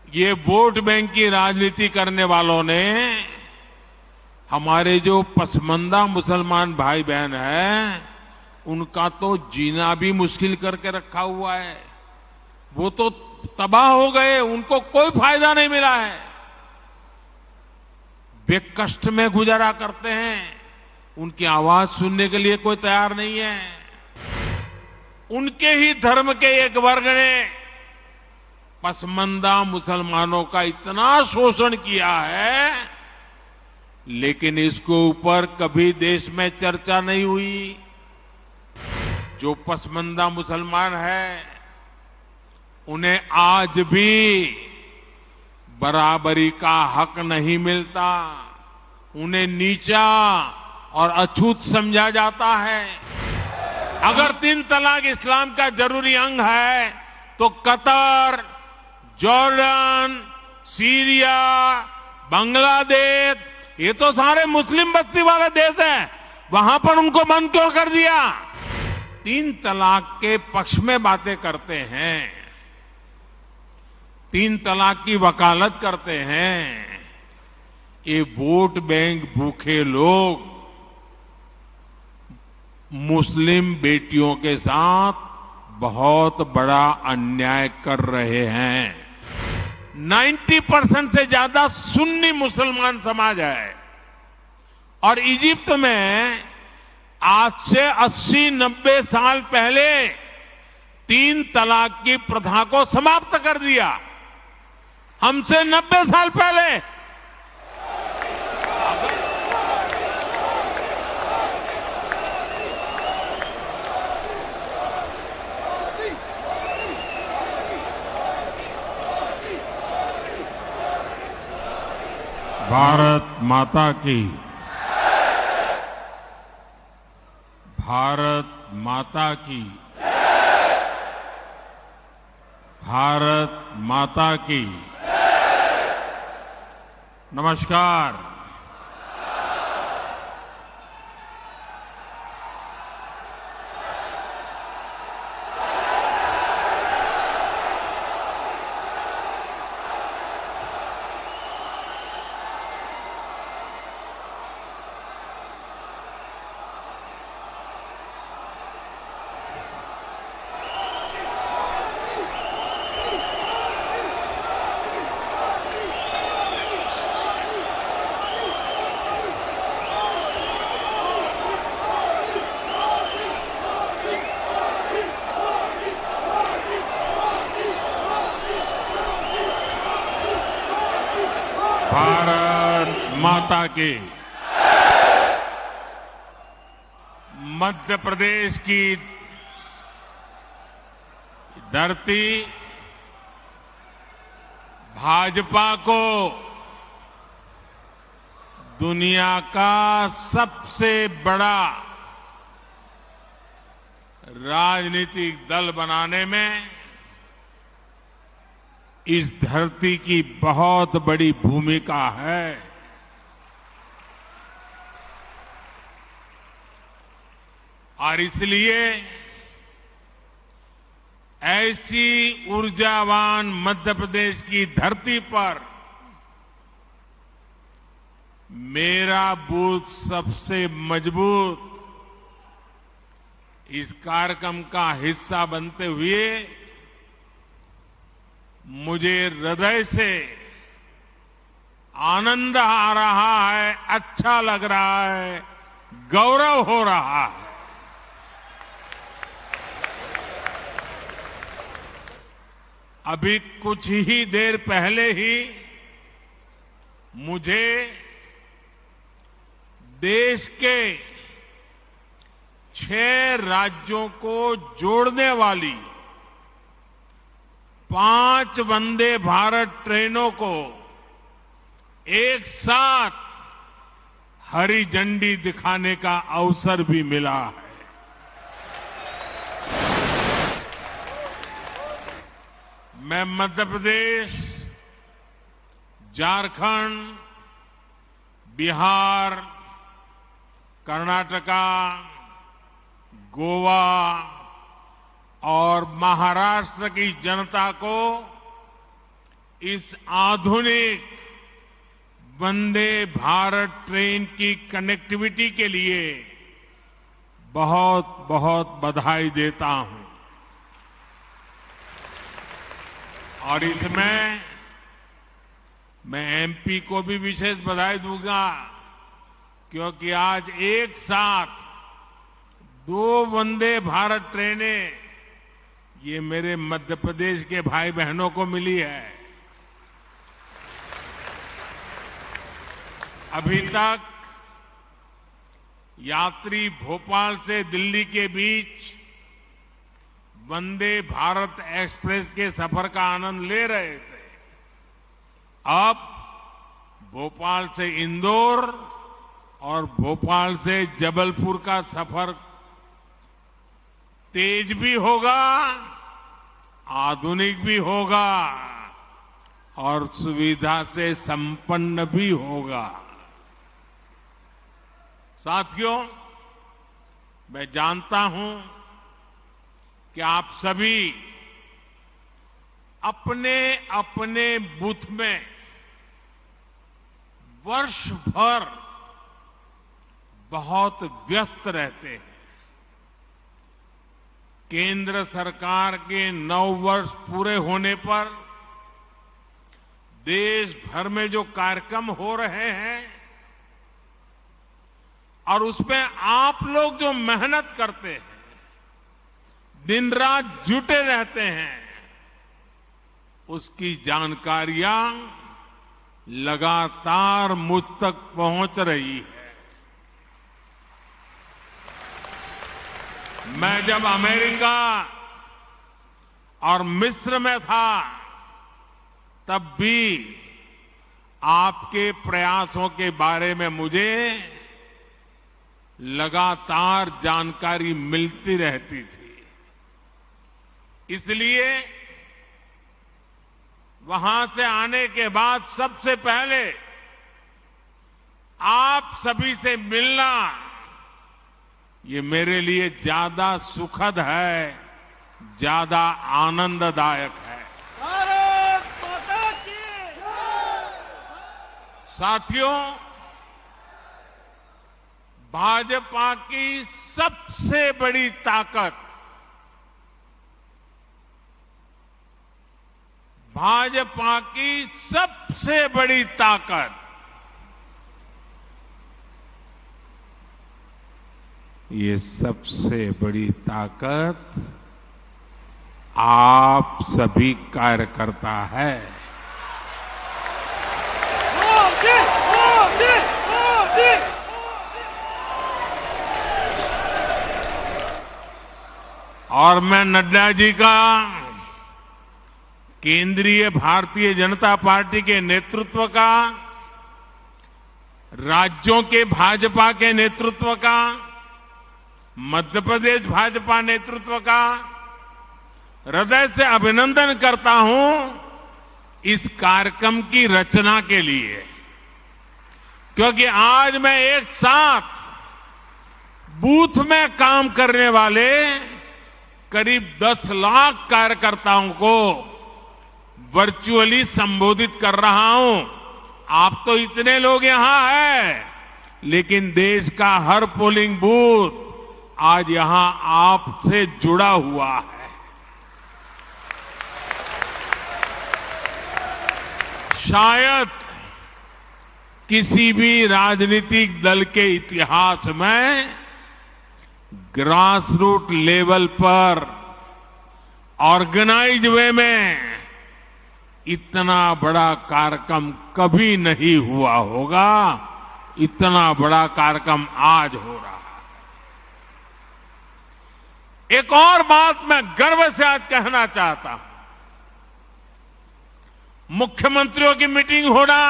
ये vote bank की राजनीति करने वालों ने हमारे जो पसमंदा मुसलमान भाई बहन हैं, उनका तो जीना भी मुश्किल करके रखा हुआ है। वो तो तबाह हो गए, उनको कोई फायदा नहीं मिला है। वे कष्ट में गुजारा करते हैं, उनकी आवाज सुनने के लिए कोई तैयार नहीं है। उनके ही धर्म के एक वर्ग ने पसमंदा मुसलमानों का इतना शोषण किया है, लेकिन इसके ऊपर कभी देश में चर्चा नहीं हुई। जो पसमंदा मुसलमान है, उन्हें आज भी बराबरी का हक नहीं मिलता। उन्हें नीचा और अछूत समझा जाता है। अगर 3 तलाक इस्लाम का जरूरी अंग है, तो कतर, जॉर्डन, सीरिया, बांग्लादेश, ये तो सारे मुस्लिम बस्ती वाले देश हैं। वहां पर उनको बंद क्यों कर दिया? 3 तलाक के पक्ष में बातें करते हैं, 3 तलाक की वकालत करते हैं। ये वोट बैंक भूखे लोग मुस्लिम बेटियों के साथ बहुत बड़ा अन्याय कर रहे हैं। 90% से ज्यादा सुन्नी मुसलमान समाज है और इजिप्ट में आज से 80-90 साल पहले 3 तलाक की प्रथा को समाप्त कर दिया। हमसे 90 साल पहले। भारत माता की, भारत माता की, भारत माता की। नमस्कार। भारत माता की। मध्य प्रदेश की धरती भाजपा को दुनिया का सबसे बड़ा राजनीतिक दल बनाने में इस धरती की बहुत बड़ी भूमिका है। और इसलिए ऐसी ऊर्जावान मध्य प्रदेश की धरती पर मेरा बूथ सबसे मजबूत इस कार्यक्रम का हिस्सा बनते हुए मुझे हृदय से आनंद आ रहा है, अच्छा लग रहा है, गौरव हो रहा है। अभी कुछ ही देर पहले ही मुझे देश के 6 राज्यों को जोड़ने वाली 5 वंदे भारत ट्रेनों को एक साथ हरी झंडी दिखाने का अवसर भी मिला है। मैं मध्य प्रदेश, झारखंड, बिहार, कर्नाटका, गोवा और महाराष्ट्र की जनता को इस आधुनिक वंदे भारत ट्रेन की कनेक्टिविटी के लिए बहुत बहुत बधाई देता हूं। और इसमें मैं एमपी को भी विशेष बधाई दूंगा, क्योंकि आज एक साथ 2 वंदे भारत ट्रेनें ये मेरे मध्य प्रदेश के भाई बहनों को मिली है। अभी तक यात्री भोपाल से दिल्ली के बीच वंदे भारत एक्सप्रेस के सफर का आनंद ले रहे थे। अब भोपाल से इंदौर और भोपाल से जबलपुर का सफर तेज भी होगा, आधुनिक भी होगा और सुविधा से संपन्न भी होगा। साथियों, मैं जानता हूं कि आप सभी अपने अपने बूथ में वर्ष भर बहुत व्यस्त रहते हैं। केंद्र सरकार के 9 वर्ष पूरे होने पर देश भर में जो कार्यक्रम हो रहे हैं और उसमें आप लोग जो मेहनत करते हैं, दिन रात जुटे रहते हैं, उसकी जानकारियां लगातार मुझ तक पहुंच रही है। मैं जब अमेरिका और मिस्र में था, तब भी आपके प्रयासों के बारे में मुझे लगातार जानकारी मिलती रहती थी। इसलिए वहां से आने के बाद सबसे पहले आप सभी से मिलना ये मेरे लिए ज्यादा सुखद है, ज्यादा आनंददायक है। भारत माता की जय। साथियों, भाजपा की सबसे बड़ी ताकत, भाजपा की सबसे बड़ी ताकत ये सबसे बड़ी ताकत आप सभी कार्यकर्ता है। और मैं नड्डा जी का, केंद्रीय भारतीय जनता पार्टी के नेतृत्व का, राज्यों के भाजपा के नेतृत्व का, मध्य प्रदेश भाजपा नेतृत्व का हृदय से अभिनंदन करता हूं इस कार्यक्रम की रचना के लिए, क्योंकि आज मैं एक साथ बूथ में काम करने वाले करीब 10 लाख कार्यकर्ताओं को वर्चुअली संबोधित कर रहा हूं। आप तो इतने लोग यहां हैं, लेकिन देश का हर पोलिंग बूथ आज यहां आपसे जुड़ा हुआ है। शायद किसी भी राजनीतिक दल के इतिहास में ग्रास रूट लेवल पर ऑर्गेनाइज वे में इतना बड़ा कार्यक्रम कभी नहीं हुआ होगा। इतना बड़ा कार्यक्रम आज हो रहा है। एक और बात मैं गर्व से आज कहना चाहता हूं, मुख्यमंत्रियों की मीटिंग होना,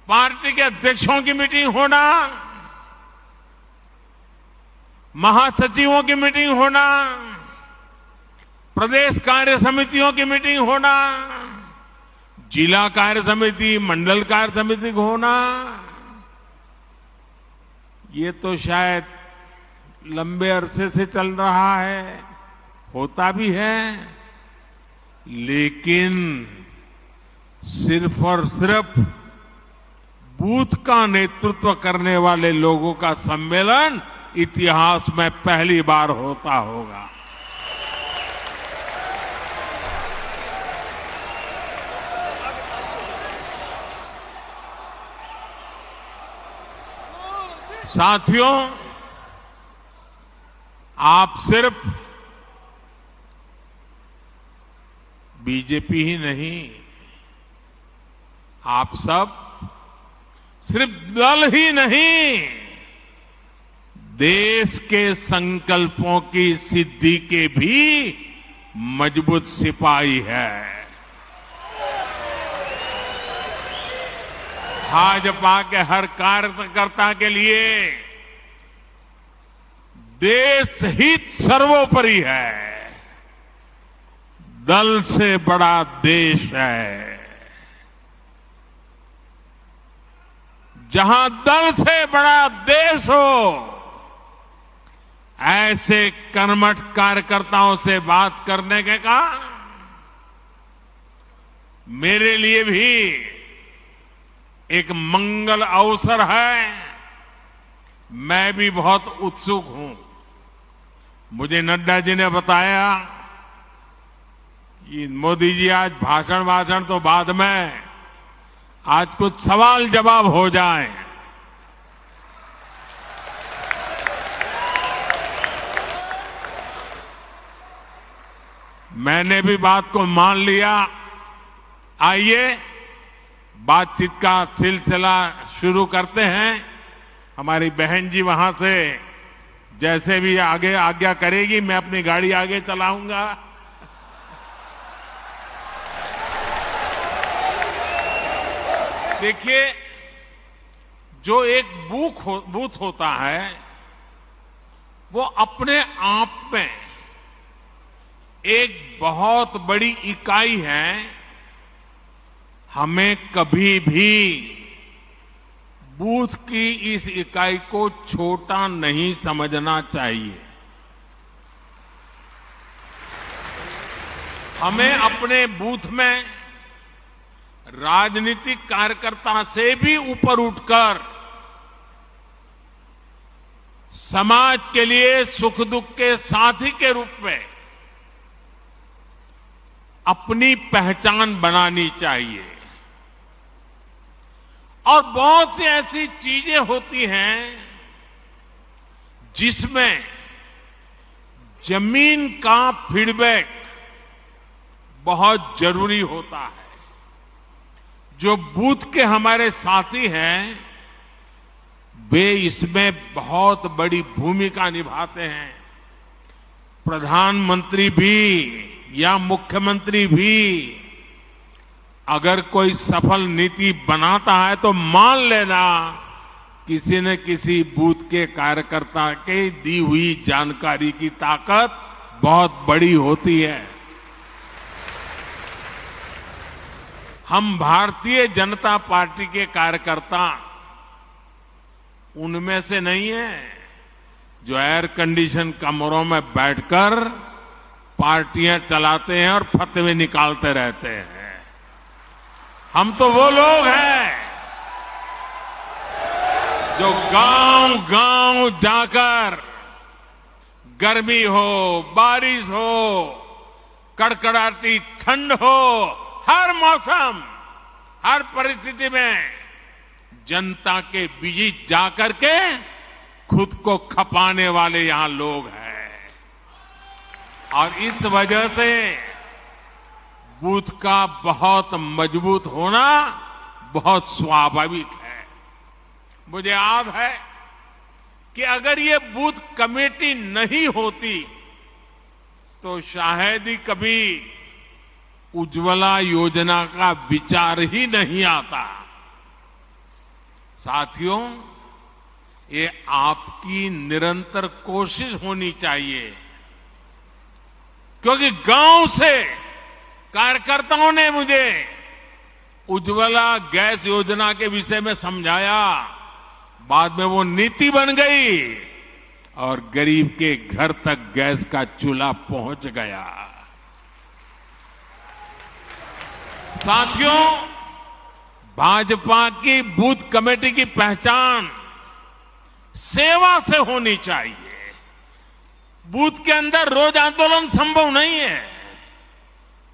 पार्टी के अध्यक्षों की मीटिंग होना, महासचिवों की मीटिंग होना, प्रदेश कार्य समितियों की मीटिंग होना, जिला कार्य समिति, मंडल कार्य समिति को होना, ये तो शायद लंबे अरसे से चल रहा है, होता भी है, लेकिन सिर्फ और सिर्फ बूथ का नेतृत्व करने वाले लोगों का सम्मेलन इतिहास में पहली बार होता होगा। साथियों, आप सिर्फ बीजेपी ही नहीं, आप सब सिर्फ दल ही नहीं, देश के संकल्पों की सिद्धि के भी मजबूत सिपाही है। भाजपा के हर कार्यकर्ता के लिए देश हित सर्वोपरि है। दल से बड़ा देश है। जहां दल से बड़ा देश हो, ऐसे कर्मठ कार्यकर्ताओं से बात करने के का मेरे लिए भी एक मंगल अवसर है। मैं भी बहुत उत्सुक हूं। मुझे नड्डा जी ने बताया कि मोदी जी आज भाषण तो बाद में, आज कुछ सवाल जवाब हो जाए। मैंने भी बात को मान लिया। आइए बातचीत का सिलसिला शुरू करते हैं। हमारी बहन जी वहां से जैसे भी आगे आज्ञा करेगी, मैं अपनी गाड़ी आगे चलाऊंगा। देखिए, जो एक बूथ होता है, वो अपने आप में एक बहुत बड़ी इकाई है। हमें कभी भी बूथ की इस इकाई को छोटा नहीं समझना चाहिए। हमें अपने बूथ में राजनीतिक कार्यकर्ता से भी ऊपर उठकर समाज के लिए सुख दुख के साथी के रूप में अपनी पहचान बनानी चाहिए। और बहुत सी ऐसी चीजें होती हैं जिसमें जमीन का फीडबैक बहुत जरूरी होता है। जो बूथ के हमारे साथी हैं, वे इसमें बहुत बड़ी भूमिका निभाते हैं। प्रधानमंत्री भी या मुख्यमंत्री भी अगर कोई सफल नीति बनाता है तो मान लेना किसी न किसी बूथ के कार्यकर्ता के दी हुई जानकारी की ताकत बहुत बड़ी होती है। हम भारतीय जनता पार्टी के कार्यकर्ता उनमें से नहीं है जो एयर कंडीशन कमरों में बैठकर पार्टियां चलाते हैं और फतवे निकालते रहते हैं। हम तो वो लोग हैं जो गांव-गांव जाकर गर्मी हो, बारिश हो, कड़कड़ाती ठंड हो, हर मौसम, हर परिस्थिति में जनता के बीच जाकर के खुद को खपाने वाले यहां लोग हैं। और इस वजह से बूथ का बहुत मजबूत होना बहुत स्वाभाविक है। मुझे याद है कि अगर ये बूथ कमेटी नहीं होती तो शायद ही कभी उज्ज्वला योजना का विचार ही नहीं आता। साथियों, ये आपकी निरंतर कोशिश होनी चाहिए, क्योंकि गांव से कार्यकर्ताओं ने मुझे उज्ज्वला गैस योजना के विषय में समझाया। बाद में वो नीति बन गई और गरीब के घर तक गैस का चूल्हा पहुंच गया। साथियों, भाजपा की बूथ कमेटी की पहचान सेवा से होनी चाहिए। बूथ के अंदर रोज आंदोलन संभव नहीं है,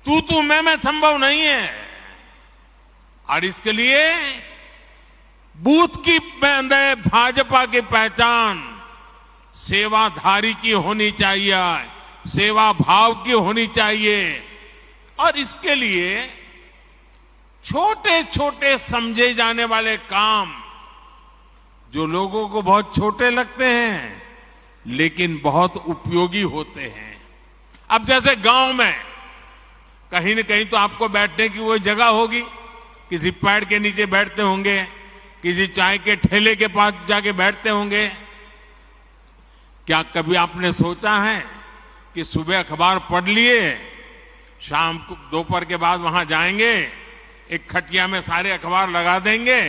तू मैं संभव नहीं है, और इसके लिए बूथ की अंदर भाजपा की पहचान सेवाधारी की होनी चाहिए, सेवा भाव की होनी चाहिए। और इसके लिए छोटे छोटे समझे जाने वाले काम जो लोगों को बहुत छोटे लगते हैं लेकिन बहुत उपयोगी होते हैं। अब जैसे गांव में कहीं न कहीं तो आपको बैठने की वो जगह होगी, किसी पेड़ के नीचे बैठते होंगे, किसी चाय के ठेले के पास जाके बैठते होंगे। क्या कभी आपने सोचा है कि सुबह अखबार पढ़ लिए, शाम को दोपहर के बाद वहां जाएंगे, एक खटिया में सारे अखबार लगा देंगे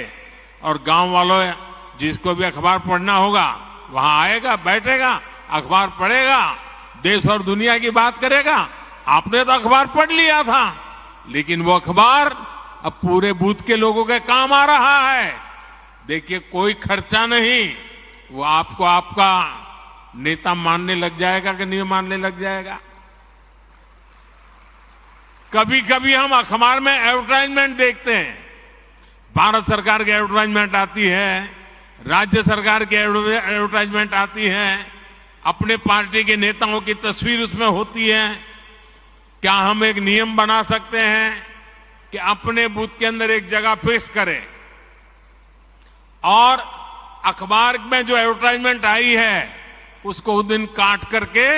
और गांव वालों जिसको भी अखबार पढ़ना होगा वहां आएगा, बैठेगा, अखबार पढ़ेगा, देश और दुनिया की बात करेगा। आपने तो अखबार पढ़ लिया था, लेकिन वो अखबार अब पूरे बूथ के लोगों के काम आ रहा है। देखिए, कोई खर्चा नहीं, वो आपको आपका नेता मानने लग जाएगा कि नहीं मानने लग जाएगा। कभी कभी हम अखबार में एडवर्टाइजमेंट देखते हैं, भारत सरकार की एडवर्टाइजमेंट आती है, राज्य सरकार की एडवर्टाइजमेंट आती है, अपने पार्टी के नेताओं की तस्वीर उसमें होती है। क्या हम एक नियम बना सकते हैं कि अपने बूथ के अंदर एक जगह फिक्स करें और अखबार में जो एडवर्टाइजमेंट आई है उसको उस दिन काट करके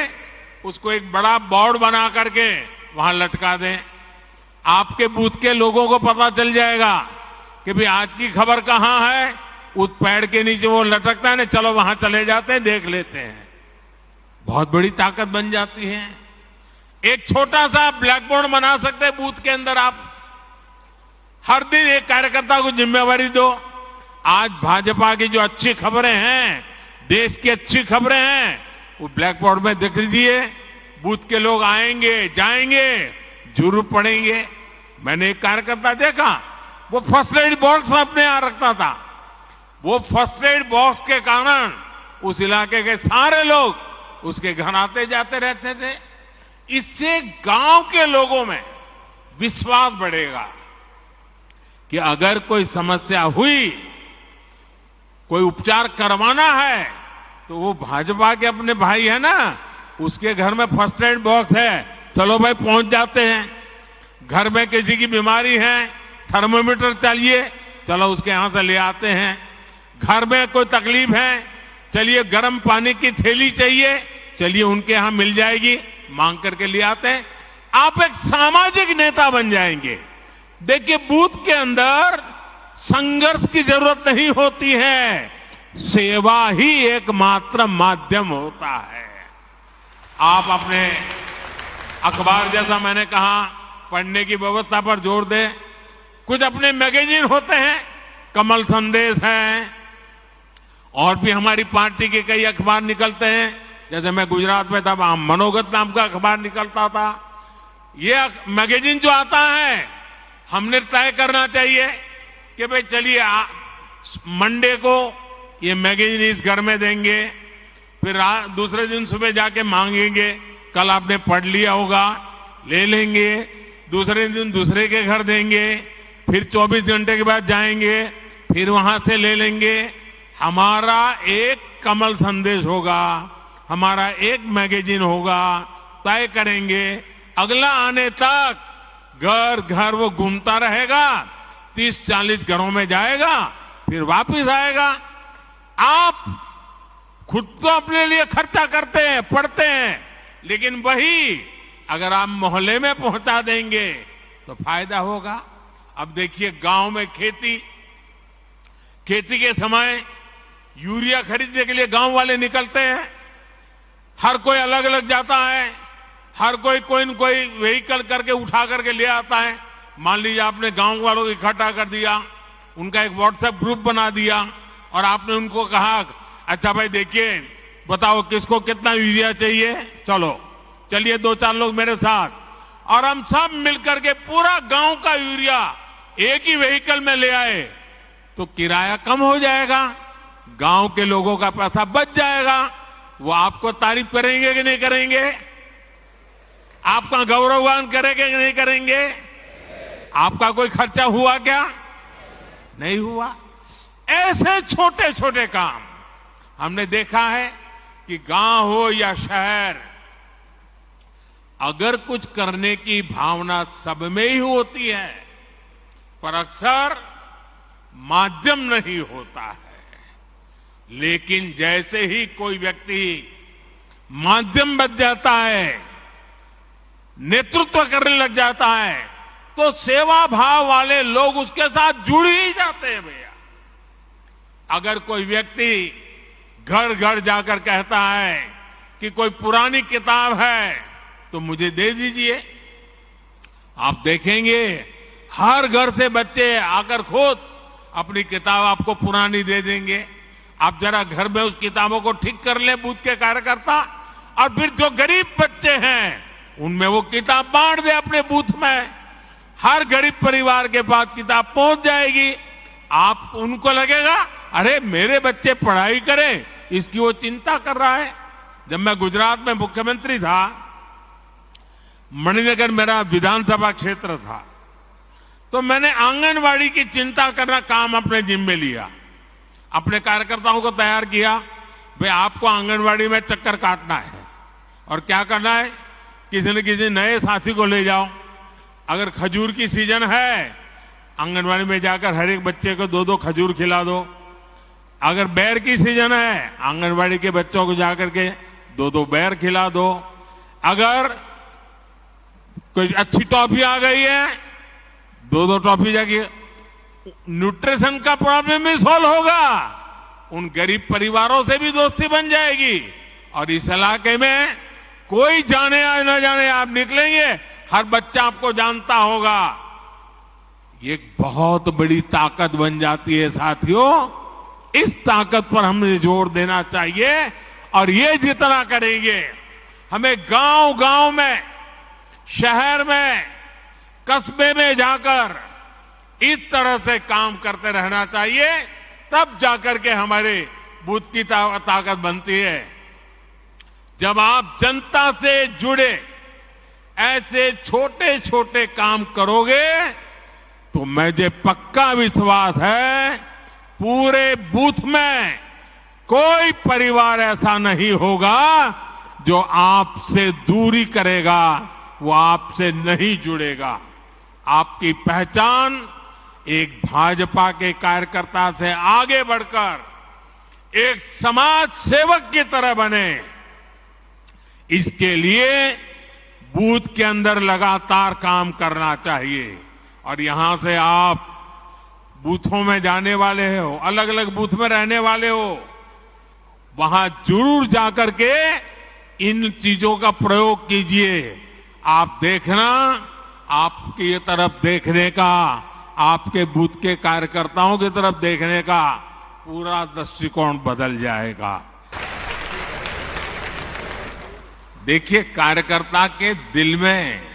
उसको एक बड़ा बोर्ड बना करके वहां लटका दें। आपके बूथ के लोगों को पता चल जाएगा कि भाई आज की खबर कहां है, उस पेड़ के नीचे वो लटकता है ना, चलो वहां चले जाते हैं, देख लेते हैं। बहुत बड़ी ताकत बन जाती है। एक छोटा सा ब्लैक बोर्ड बना सकते हैं बूथ के अंदर। आप हर दिन एक कार्यकर्ता को जिम्मेवारी दो, आज भाजपा की जो अच्छी खबरें हैं, देश की अच्छी खबरें हैं, वो ब्लैक बोर्ड में देख लीजिए। बूथ के लोग आएंगे, जाएंगे, जरूर पढ़ेंगे। मैंने एक कार्यकर्ता देखा, वो फर्स्ट एड बॉक्स अपने यहां रखता था। वो फर्स्ट एड बॉक्स के कारण उस इलाके के सारे लोग उसके घर आते जाते रहते थे। इससे गांव के लोगों में विश्वास बढ़ेगा कि अगर कोई समस्या हुई, कोई उपचार करवाना है, तो वो भाजपा के अपने भाई है ना, उसके घर में फर्स्ट एड बॉक्स है, चलो भाई पहुंच जाते हैं। घर में किसी की बीमारी है, थर्मोमीटर चाहिए, चलो उसके यहां से ले आते हैं। घर में कोई तकलीफ है, चलिए गर्म पानी की थैली चाहिए, चलिए उनके यहां मिल जाएगी, मांग करके ले आते हैं। आप एक सामाजिक नेता बन जाएंगे। देखिए, बूथ के अंदर संघर्ष की जरूरत नहीं होती है, सेवा ही एकमात्र माध्यम होता है। आप अपने अखबार, जैसा मैंने कहा, पढ़ने की व्यवस्था पर जोर दें। कुछ अपने मैगजीन होते हैं, कमल संदेश है, और भी हमारी पार्टी के कई अखबार निकलते हैं। जैसे मैं गुजरात में था, वहां मनोगत नाम का अखबार निकलता था। ये मैगजीन जो आता है, हमने तय करना चाहिए कि भाई चलिए मंडे को ये मैगजीन इस घर में देंगे, फिर दूसरे दिन सुबह जाके मांगेंगे, कल आपने पढ़ लिया होगा, ले लेंगे, दूसरे दिन दूसरे के घर देंगे, फिर 24 घंटे के बाद जाएंगे, फिर वहां से ले लेंगे। हमारा एक कमल संदेश होगा, हमारा एक मैगजीन होगा, तय करेंगे। अगला आने तक घर घर वो घूमता रहेगा, 30-40 घरों में जाएगा, फिर वापस आएगा। आप खुद तो अपने लिए खर्चा करते हैं, पढ़ते हैं, लेकिन वही अगर आप मोहल्ले में पहुंचा देंगे तो फायदा होगा। अब देखिए, गांव में खेती के समय यूरिया खरीदने के लिए गांव वाले निकलते हैं। हर कोई अलग अलग जाता है, हर कोई न कोई व्हीकल करके उठा करके ले आता है। मान लीजिए आपने गांव वालों को इकट्ठा कर दिया, उनका एक व्हाट्सएप ग्रुप बना दिया और आपने उनको कहा, अच्छा भाई देखिए, बताओ किसको कितना यूरिया चाहिए, चलिए 2-4 लोग मेरे साथ, और हम सब मिलकर के पूरा गांव का यूरिया एक ही व्हीकल में ले आए तो किराया कम हो जाएगा, गांव के लोगों का पैसा बच जाएगा। वो आपको तारीफ करेंगे कि नहीं करेंगे? आपका गौरवगान करेंगे कि नहीं करेंगे? आपका कोई खर्चा हुआ क्या? नहीं हुआ। ऐसे छोटे छोटे काम हमने देखा है कि गांव हो या शहर, अगर कुछ करने की भावना सब में ही होती है, पर अक्सर माध्यम नहीं होता है। लेकिन जैसे ही कोई व्यक्ति माध्यम बन जाता है, नेतृत्व करने लग जाता है, तो सेवा भाव वाले लोग उसके साथ जुड़ ही जाते हैं भैया। अगर कोई व्यक्ति घर घर जाकर कहता है कि कोई पुरानी किताब है तो मुझे दे दीजिए, आप देखेंगे हर घर से बच्चे आकर खुद अपनी किताब आपको पुरानी दे देंगे। आप जरा घर में उस किताबों को ठीक कर ले बूथ के कार्यकर्ता, और फिर जो गरीब बच्चे हैं उनमें वो किताब बांट दे अपने बूथ में। हर गरीब परिवार के पास किताब पहुंच जाएगी। आप उनको लगेगा अरे मेरे बच्चे पढ़ाई करें, इसकी वो चिंता कर रहा है। जब मैं गुजरात में मुख्यमंत्री था, मणिनगर मेरा विधानसभा क्षेत्र था, तो मैंने आंगनवाड़ी की चिंता करना काम अपने जिम्मे लिया। अपने कार्यकर्ताओं को तैयार किया, भाई आपको आंगनवाड़ी में चक्कर काटना है और क्या करना है, किसी न किसी नए साथी को ले जाओ। अगर खजूर की सीजन है, आंगनवाड़ी में जाकर हर एक बच्चे को 2-2 खजूर खिला दो। अगर बेर की सीजन है, आंगनवाड़ी के बच्चों को जाकर के 2-2 बेर खिला दो। अगर कोई अच्छी टॉफी आ गई है, 2-2 टॉफी जाके, न्यूट्रिशन का प्रॉब्लम भी सॉल्व होगा, उन गरीब परिवारों से भी दोस्ती बन जाएगी। और इस इलाके में कोई जाने या न जाने आप निकलेंगे, हर बच्चा आपको जानता होगा। ये एक बहुत बड़ी ताकत बन जाती है साथियों। इस ताकत पर हमें जोर देना चाहिए, और ये जितना करेंगे, हमें गांव गांव में, शहर में, कस्बे में जाकर इस तरह से काम करते रहना चाहिए। तब जाकर के हमारे बूथ की ताकत बनती है। जब आप जनता से जुड़े ऐसे छोटे छोटे काम करोगे तो मुझे पक्का विश्वास है पूरे बूथ में कोई परिवार ऐसा नहीं होगा जो आपसे दूरी करेगा, वो आपसे नहीं जुड़ेगा। आपकी पहचान एक भाजपा के कार्यकर्ता से आगे बढ़कर एक समाज सेवक की तरह बने, इसके लिए बूथ के अंदर लगातार काम करना चाहिए। और यहां से आप बूथों में जाने वाले हो, अलग अलग बूथ में रहने वाले हो, वहां जरूर जाकर के इन चीजों का प्रयोग कीजिए। आप देखना, आपकी तरफ देखने का, आपके बूथ के कार्यकर्ताओं की तरफ देखने का पूरा दृष्टिकोण बदल जाएगा। देखिए, कार्यकर्ता के दिल में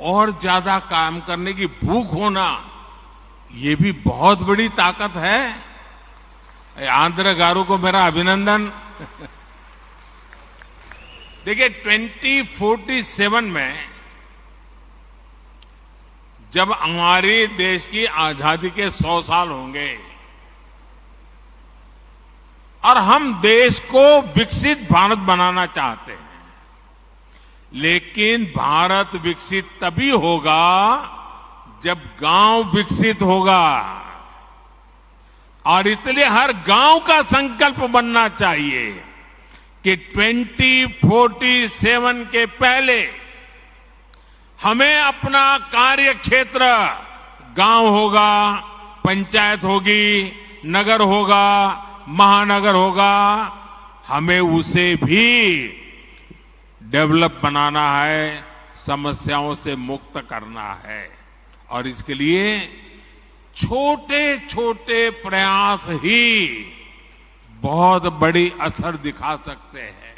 और ज्यादा काम करने की भूख होना, ये भी बहुत बड़ी ताकत है। आंध्र गारू को मेरा अभिनंदन। देखिए, 2047 में जब हमारे देश की आजादी के 100 साल होंगे और हम देश को विकसित भारत बनाना चाहते हैं, लेकिन भारत विकसित तभी होगा जब गांव विकसित होगा। और इसलिए हर गांव का संकल्प बनना चाहिए कि 2047 के पहले हमें अपना कार्य क्षेत्र, गांव होगा, पंचायत होगी, नगर होगा, महानगर होगा, हमें उसे भी डेवलप बनाना है, समस्याओं से मुक्त करना है। और इसके लिए छोटे छोटे प्रयास ही बहुत बड़ी असर दिखा सकते हैं।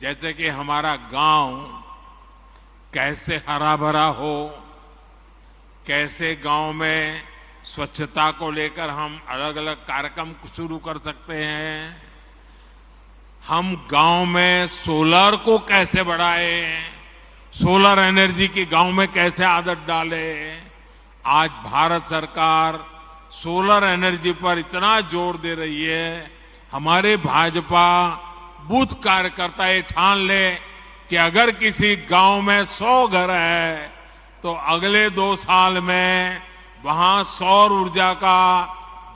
जैसे कि हमारा गांव कैसे हरा भरा हो, कैसे गांव में स्वच्छता को लेकर हम अलग अलग कार्यक्रम शुरू कर सकते हैं, हम गांव में सोलर को कैसे बढ़ाएं, सोलर एनर्जी की गांव में कैसे आदत डालें। आज भारत सरकार सोलर एनर्जी पर इतना जोर दे रही है, हमारे भाजपा बूथ कार्यकर्ता ये ठान ले कि अगर किसी गांव में 100 घर है तो अगले 2 साल में वहां सौर ऊर्जा का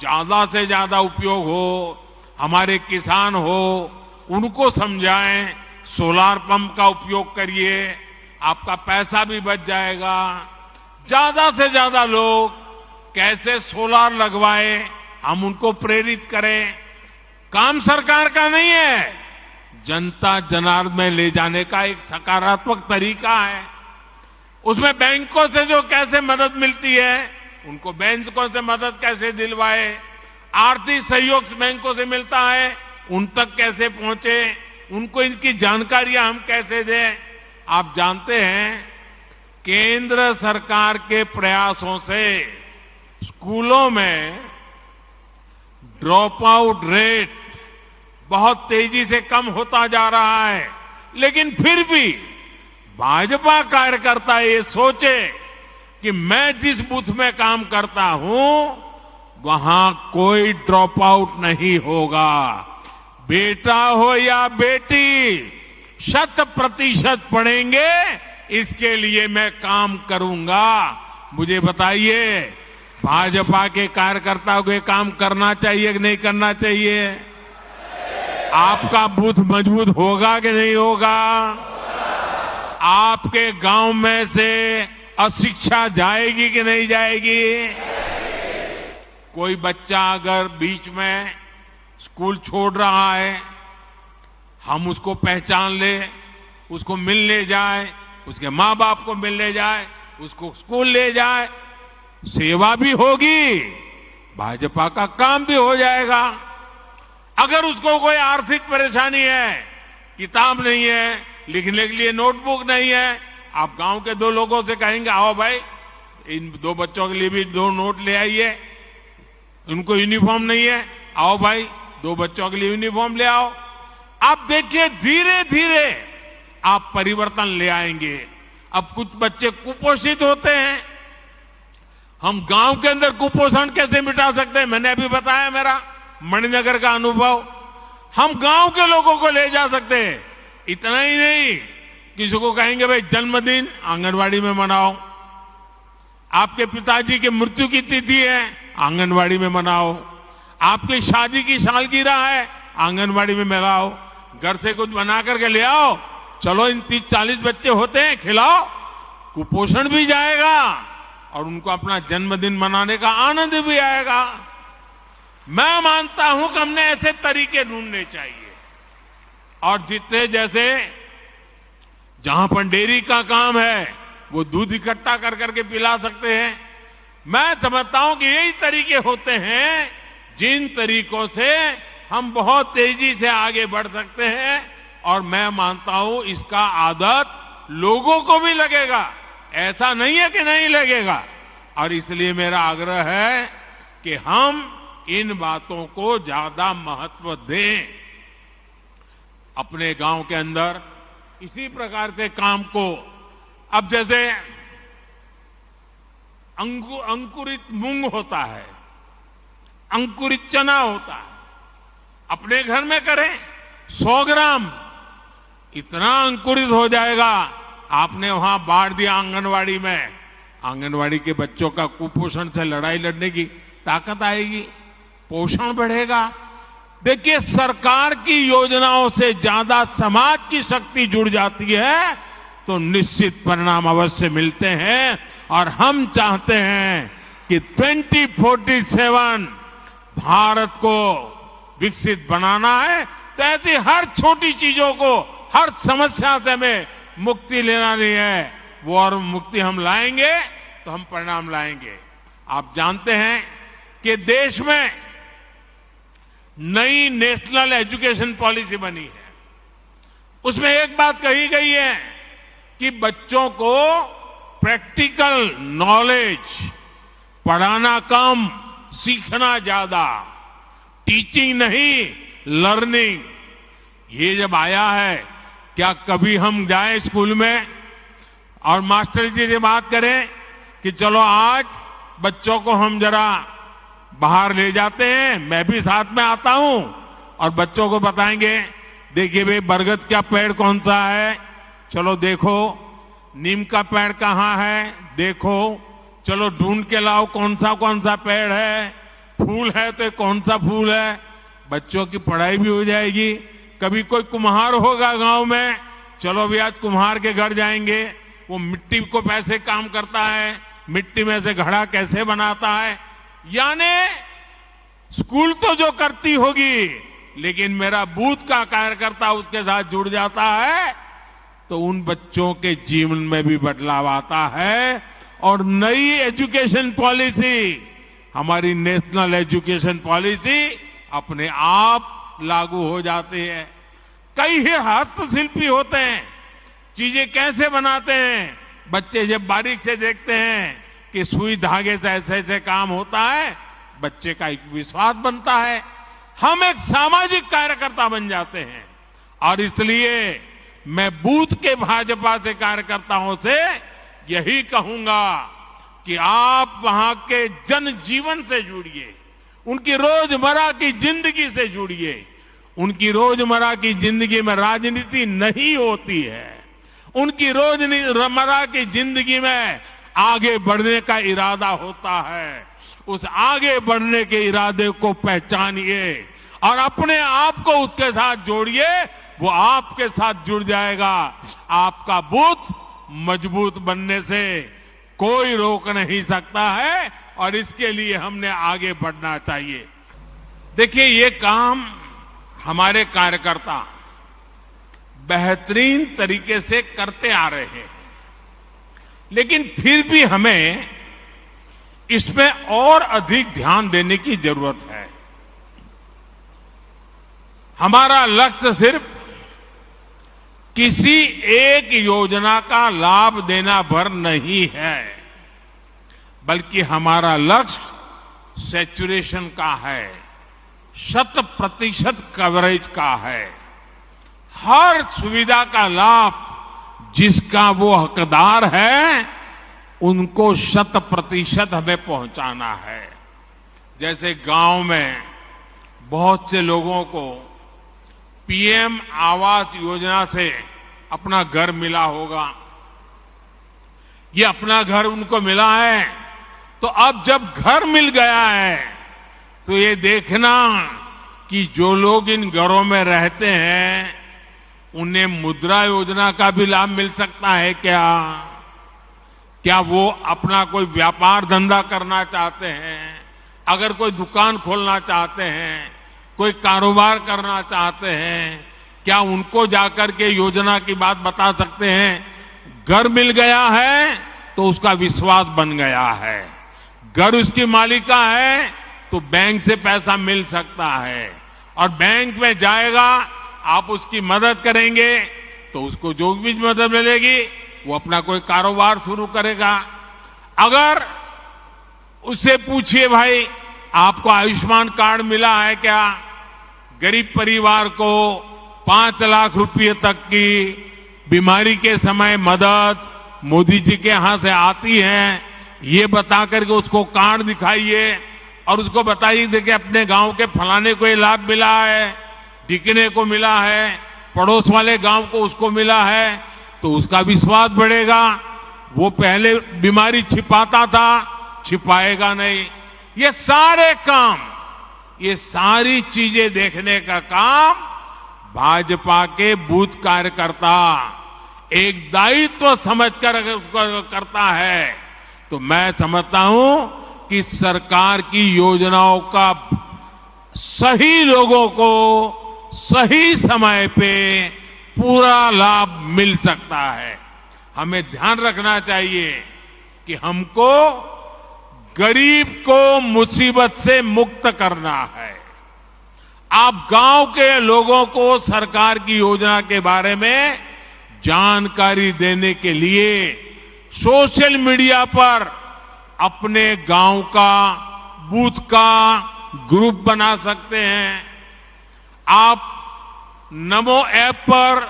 ज्यादा से ज्यादा उपयोग हो। हमारे किसान हो, उनको समझाएं, सोलार पंप का उपयोग करिए, आपका पैसा भी बच जाएगा। ज्यादा से ज्यादा लोग कैसे सोलार लगवाए, हम उनको प्रेरित करें। काम सरकार का नहीं है, जनता जनार्दन में ले जाने का एक सकारात्मक तरीका है। उसमें बैंकों से जो कैसे मदद मिलती है, उनको बैंकों से मदद कैसे दिलवाए, आर्थिक सहयोग बैंकों से मिलता है, उन तक कैसे पहुंचे, उनको इनकी जानकारियां हम कैसे दें। आप जानते हैं, केंद्र सरकार के प्रयासों से स्कूलों में ड्रॉप आउट रेट बहुत तेजी से कम होता जा रहा है, लेकिन फिर भी भाजपा कार्यकर्ता ये सोचे कि मैं जिस बूथ में काम करता हूं वहां कोई ड्रॉप आउट नहीं होगा। बेटा हो या बेटी 100% पढ़ेंगे, इसके लिए मैं काम करूंगा। मुझे बताइए, भाजपा के कार्यकर्ताओं को काम करना चाहिए कि नहीं करना चाहिए? आपका बूथ मजबूत होगा कि नहीं होगा? आपके गांव में से अशिक्षा जाएगी कि नहीं जाएगी? कोई बच्चा अगर बीच में स्कूल छोड़ रहा है, हम उसको पहचान ले, उसको मिलने जाए, उसके माँ बाप को मिलने जाए, उसको स्कूल ले जाए, सेवा भी होगी, भाजपा का काम भी हो जाएगा। अगर उसको कोई आर्थिक परेशानी है, किताब नहीं है, लिखने के लिए नोटबुक नहीं है, आप गांव के 2 लोगों से कहेंगे आओ भाई इन 2 बच्चों के लिए भी 2 नोट ले आइए, उनको यूनिफॉर्म नहीं है, आओ भाई 2 बच्चों के लिए यूनिफॉर्म ले आओ। आप देखिए, धीरे धीरे आप परिवर्तन ले आएंगे। अब कुछ बच्चे कुपोषित होते हैं, हम गांव के अंदर कुपोषण कैसे मिटा सकते हैं? मैंने अभी बताया मेरा मणिनगर का अनुभव। हम गांव के लोगों को ले जा सकते हैं। इतना ही नहीं, किसी को कहेंगे भाई जन्मदिन आंगनवाड़ी में मनाओ, आपके पिताजी की मृत्यु की तिथि है, आंगनवाड़ी में मनाओ, आपकी शादी की सालगिरह है, आंगनवाड़ी में मनाओ, घर से कुछ बना करके ले आओ, चलो इन 30-40 बच्चे होते हैं, खिलाओ, कुपोषण भी जाएगा और उनको अपना जन्मदिन मनाने का आनंद भी आएगा। मैं मानता हूं कि हमने ऐसे तरीके ढूंढने चाहिए। और जितने जैसे जहां पर डेयरी का काम है, वो दूध इकट्ठा कर करके पिला सकते हैं। मैं समझता हूं कि यही तरीके होते हैं जिन तरीकों से हम बहुत तेजी से आगे बढ़ सकते हैं। और मैं मानता हूं इसका आदत लोगों को भी लगेगा, ऐसा नहीं है कि नहीं लगेगा। और इसलिए मेरा आग्रह है कि हम इन बातों को ज्यादा महत्व दें। अपने गांव के अंदर इसी प्रकार के काम को, अब जैसे अंकुरित मूंग होता है, अंकुरित चना होता है, अपने घर में करें 100 ग्राम, इतना अंकुरित हो जाएगा। आपने वहां बांट दिया आंगनवाड़ी में, आंगनवाड़ी के बच्चों का कुपोषण से लड़ाई लड़ने की ताकत आएगी, पोषण बढ़ेगा। देखिए, सरकार की योजनाओं से ज्यादा समाज की शक्ति जुड़ जाती है तो निश्चित परिणाम अवश्य मिलते हैं। और हम चाहते हैं कि 2047 भारत को विकसित बनाना है, तो ऐसी हर छोटी चीजों को, हर समस्या से हमें मुक्ति लेना नहीं है। वो और मुक्ति हम लाएंगे तो हम परिणाम लाएंगे। आप जानते हैं कि देश में नई नेशनल एजुकेशन पॉलिसी बनी है। उसमें एक बात कही गई है कि बच्चों को प्रैक्टिकल नॉलेज, पढ़ाना कम, सीखना ज्यादा, टीचिंग नहीं लर्निंग, ये जब आया है, क्या कभी हम जाएं स्कूल में और मास्टर जी से बात करें कि चलो आज बच्चों को हम जरा बाहर ले जाते हैं, मैं भी साथ में आता हूं और बच्चों को बताएंगे, देखिए भाई बरगद का पेड़ कौन सा है, चलो देखो, नीम का पेड़ कहाँ है, देखो, चलो ढूंढ के लाओ कौन सा पेड़ है, फूल है तो कौन सा फूल है। बच्चों की पढ़ाई भी हो जाएगी। कभी कोई कुम्हार होगा गांव में, चलो भी आज कुम्हार के घर जाएंगे, वो मिट्टी को कैसे काम करता है, मिट्टी में से घड़ा कैसे बनाता है। यानी स्कूल तो जो करती होगी, लेकिन मेरा बूथ का कार्यकर्ता उसके साथ जुड़ जाता है तो उन बच्चों के जीवन में भी बदलाव आता है। और नई एजुकेशन पॉलिसी, हमारी नेशनल एजुकेशन पॉलिसी अपने आप लागू हो जाती है। कई ही हस्तशिल्पी होते हैं, चीजें कैसे बनाते हैं, बच्चे जब बारीक से देखते हैं कि सुई धागे से ऐसे ऐसे काम होता है, बच्चे का एक विश्वास बनता है, हम एक सामाजिक कार्यकर्ता बन जाते हैं। और इसलिए मैं बूथ के भाजपा से कार्यकर्ताओं से यही कहूंगा कि आप वहां के जनजीवन से जुड़िए, उनकी रोजमर्रा की जिंदगी से जुड़िए। उनकी रोजमर्रा की जिंदगी में राजनीति नहीं होती है, उनकी रोजमर्रा की जिंदगी में आगे बढ़ने का इरादा होता है। उस आगे बढ़ने के इरादे को पहचानिए और अपने आप को उसके साथ जोड़िए, वो आपके साथ जुड़ जाएगा। आपका बूथ मजबूत बनने से कोई रोक नहीं सकता है और इसके लिए हमने आगे बढ़ना चाहिए। देखिए, ये काम हमारे कार्यकर्ता बेहतरीन तरीके से करते आ रहे हैं, लेकिन फिर भी हमें इसमें और अधिक ध्यान देने की जरूरत है। हमारा लक्ष्य सिर्फ किसी एक योजना का लाभ देना भर नहीं है, बल्कि हमारा लक्ष्य सैचुरेशन का है, 100% कवरेज का है। हर सुविधा का लाभ जिसका वो हकदार है, उनको 100% हमें पहुंचाना है। जैसे गांव में बहुत से लोगों को पीएम आवास योजना से अपना घर मिला होगा, ये अपना घर उनको मिला है, तो अब जब घर मिल गया है तो ये देखना कि जो लोग इन घरों में रहते हैं उन्हें मुद्रा योजना का भी लाभ मिल सकता है क्या? क्या वो अपना कोई व्यापार धंधा करना चाहते हैं, अगर कोई दुकान खोलना चाहते हैं, कोई कारोबार करना चाहते हैं, क्या उनको जाकर के योजना की बात बता सकते हैं? घर मिल गया है तो उसका विश्वास बन गया है, घर उसकी मालिका है तो बैंक से पैसा मिल सकता है, और बैंक में जाएगा, आप उसकी मदद करेंगे तो उसको जो भी मदद मिलेगी वो अपना कोई कारोबार शुरू करेगा। अगर उससे पूछिए, भाई आपको आयुष्मान कार्ड मिला है क्या? गरीब परिवार को 5 लाख रुपए तक की बीमारी के समय मदद मोदी जी के यहां से आती है, ये बता करके उसको कार्ड दिखाइए और उसको बताइए, देखिए अपने गांव के फलाने को ये लाभ मिला है, ढिकने को मिला है, पड़ोस वाले गांव को उसको मिला है, तो उसका विश्वास बढ़ेगा। वो पहले बीमारी छिपाता था, छिपाएगा नहीं। ये सारे काम, ये सारी चीजें देखने का काम भाजपा के बूथ कार्यकर्ता एक दायित्व समझकर करता है। तो मैं समझता हूं कि सरकार की योजनाओं का सही लोगों को सही समय पे पूरा लाभ मिल सकता है। हमें ध्यान रखना चाहिए कि हमको गरीब को मुसीबत से मुक्त करना है। आप गांव के लोगों को सरकार की योजना के बारे में जानकारी देने के लिए सोशल मीडिया पर अपने गांव का, बूथ का ग्रुप बना सकते हैं। आप नमो ऐप पर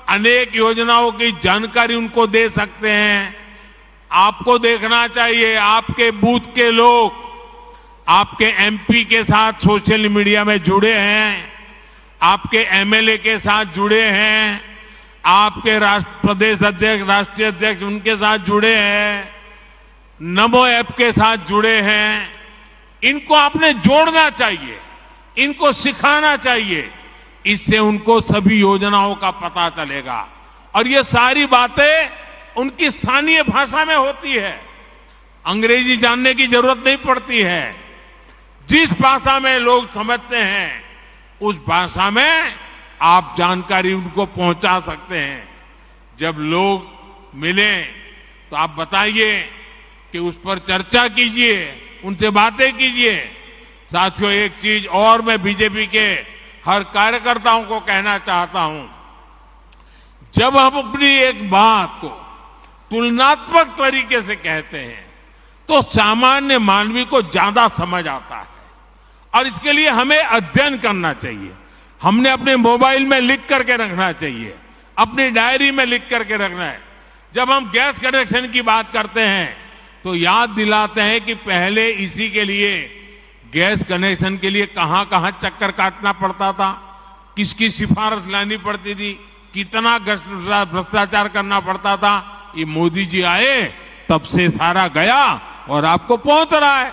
अनेक योजनाओं की जानकारी उनको दे सकते हैं। आपको देखना चाहिए आपके बूथ के लोग आपके एमपी के साथ सोशल मीडिया में जुड़े हैं, आपके एमएलए के साथ जुड़े हैं, आपके प्रदेश अध्यक्ष, राष्ट्रीय अध्यक्ष उनके साथ जुड़े हैं, नमो ऐप के साथ जुड़े हैं। इनको आपने जोड़ना चाहिए, इनको सिखाना चाहिए। इससे उनको सभी योजनाओं का पता चलेगा और ये सारी बातें उनकी स्थानीय भाषा में होती है। अंग्रेजी जानने की जरूरत नहीं पड़ती है। जिस भाषा में लोग समझते हैं उस भाषा में आप जानकारी उनको पहुंचा सकते हैं। जब लोग मिले तो आप बताइए कि उस पर चर्चा कीजिए, उनसे बातें कीजिए। साथियों, एक चीज और मैं बीजेपी के हर कार्यकर्ताओं को कहना चाहता हूं, जब हम अपनी एक बात को तुलनात्मक तरीके से कहते हैं तो सामान्य मानवी को ज्यादा समझ आता है और इसके लिए हमें अध्ययन करना चाहिए। हमने अपने मोबाइल में लिख करके रखना चाहिए, अपनी डायरी में लिख करके रखना है। जब हम गैस कनेक्शन की बात करते हैं तो याद दिलाते हैं कि पहले इसी के लिए, गैस कनेक्शन के लिए कहां कहां चक्कर काटना पड़ता था, किसकी सिफारिश लानी पड़ती थी, कितना भ्रष्टाचार करना पड़ता था। ये मोदी जी आए तब से सारा गया और आपको पहुंच रहा है।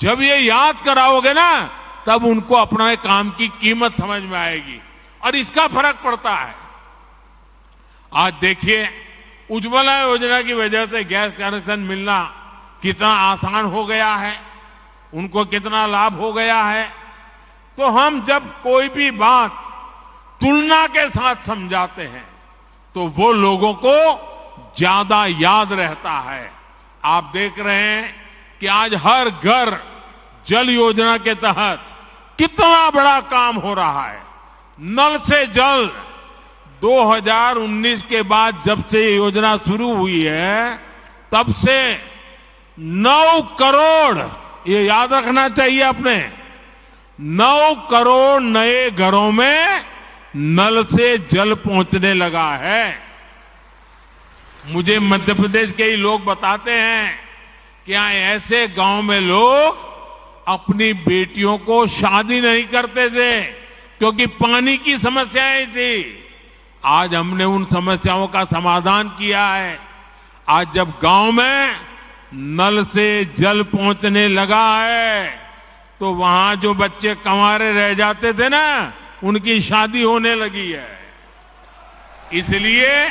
जब ये याद कराओगे ना तब उनको अपने काम की कीमत समझ में आएगी और इसका फर्क पड़ता है। आज देखिए, उज्ज्वला योजना की वजह से गैस कनेक्शन मिलना कितना आसान हो गया है, उनको कितना लाभ हो गया है। तो हम जब कोई भी बात तुलना के साथ समझाते हैं तो वो लोगों को ज्यादा याद रहता है। आप देख रहे हैं कि आज हर घर जल योजना के तहत कितना बड़ा काम हो रहा है। नल से जल 2019 के बाद जब से ये योजना शुरू हुई है तब से 9 करोड़, ये याद रखना चाहिए आपने, 9 करोड़ नए घरों में नल से जल पहुंचने लगा है। मुझे मध्य प्रदेश के ही लोग बताते हैं कि यहाँ ऐसे गांव में लोग अपनी बेटियों को शादी नहीं करते थे क्योंकि पानी की समस्याएं थी। आज हमने उन समस्याओं का समाधान किया है। आज जब गांव में नल से जल पहुंचने लगा है तो वहां जो बच्चे कंवारे रह जाते थे ना, उनकी शादी होने लगी है। इसलिए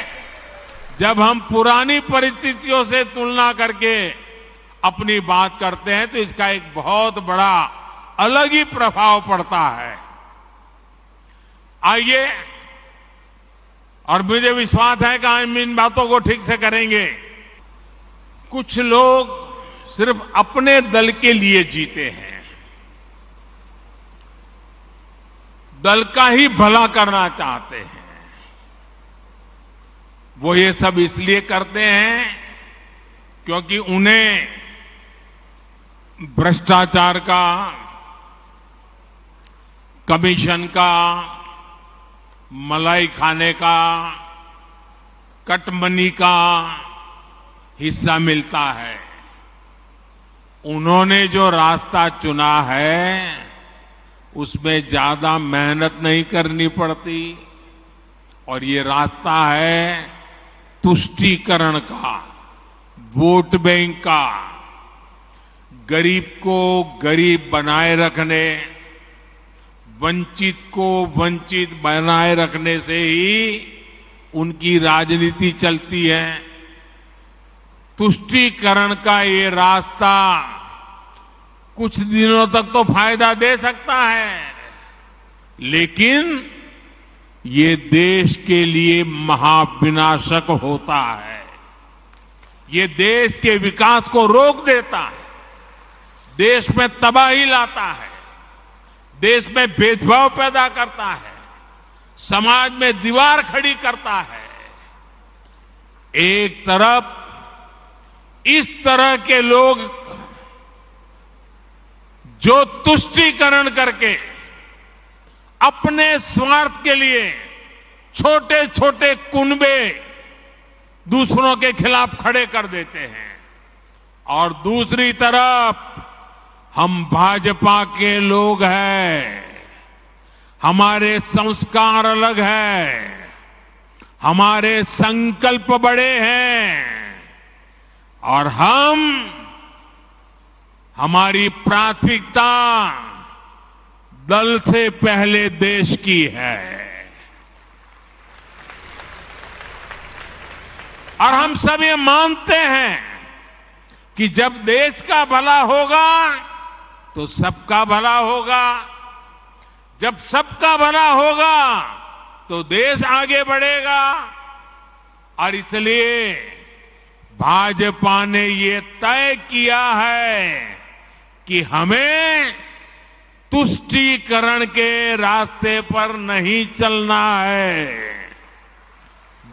जब हम पुरानी परिस्थितियों से तुलना करके अपनी बात करते हैं तो इसका एक बहुत बड़ा अलग ही प्रभाव पड़ता है। आइए, और मुझे विश्वास है कि हम इन बातों को ठीक से करेंगे। कुछ लोग सिर्फ अपने दल के लिए जीते हैं, दल का ही भला करना चाहते हैं। वो ये सब इसलिए करते हैं क्योंकि उन्हें भ्रष्टाचार का, कमीशन का, मलाई खाने का, कटमनी का हिस्सा मिलता है। उन्होंने जो रास्ता चुना है उसमें ज्यादा मेहनत नहीं करनी पड़ती और ये रास्ता है तुष्टीकरण का, वोट बैंक का, गरीब को गरीब बनाए रखने, वंचित को वंचित बनाए रखने से ही उनकी राजनीति चलती है। तुष्टीकरण का ये रास्ता कुछ दिनों तक तो फायदा दे सकता है, लेकिन ये देश के लिए महाविनाशक होता है। ये देश के विकास को रोक देता है, देश में तबाही लाता है, देश में भेदभाव पैदा करता है, समाज में दीवार खड़ी करता है। एक तरफ इस तरह के लोग जो तुष्टीकरण करके अपने स्वार्थ के लिए छोटे छोटे कुनबे दूसरों के खिलाफ खड़े कर देते हैं, और दूसरी तरफ हम भाजपा के लोग हैं, हमारे संस्कार अलग हैं, हमारे संकल्प बड़े हैं, और हमारी प्राथमिकता दल से पहले देश की है। और हम सब ये मानते हैं कि जब देश का भला होगा तो सबका भला होगा, जब सबका भला होगा तो देश आगे बढ़ेगा। और इसलिए भाजपा ने ये तय किया है कि हमें तुष्टीकरण के रास्ते पर नहीं चलना है,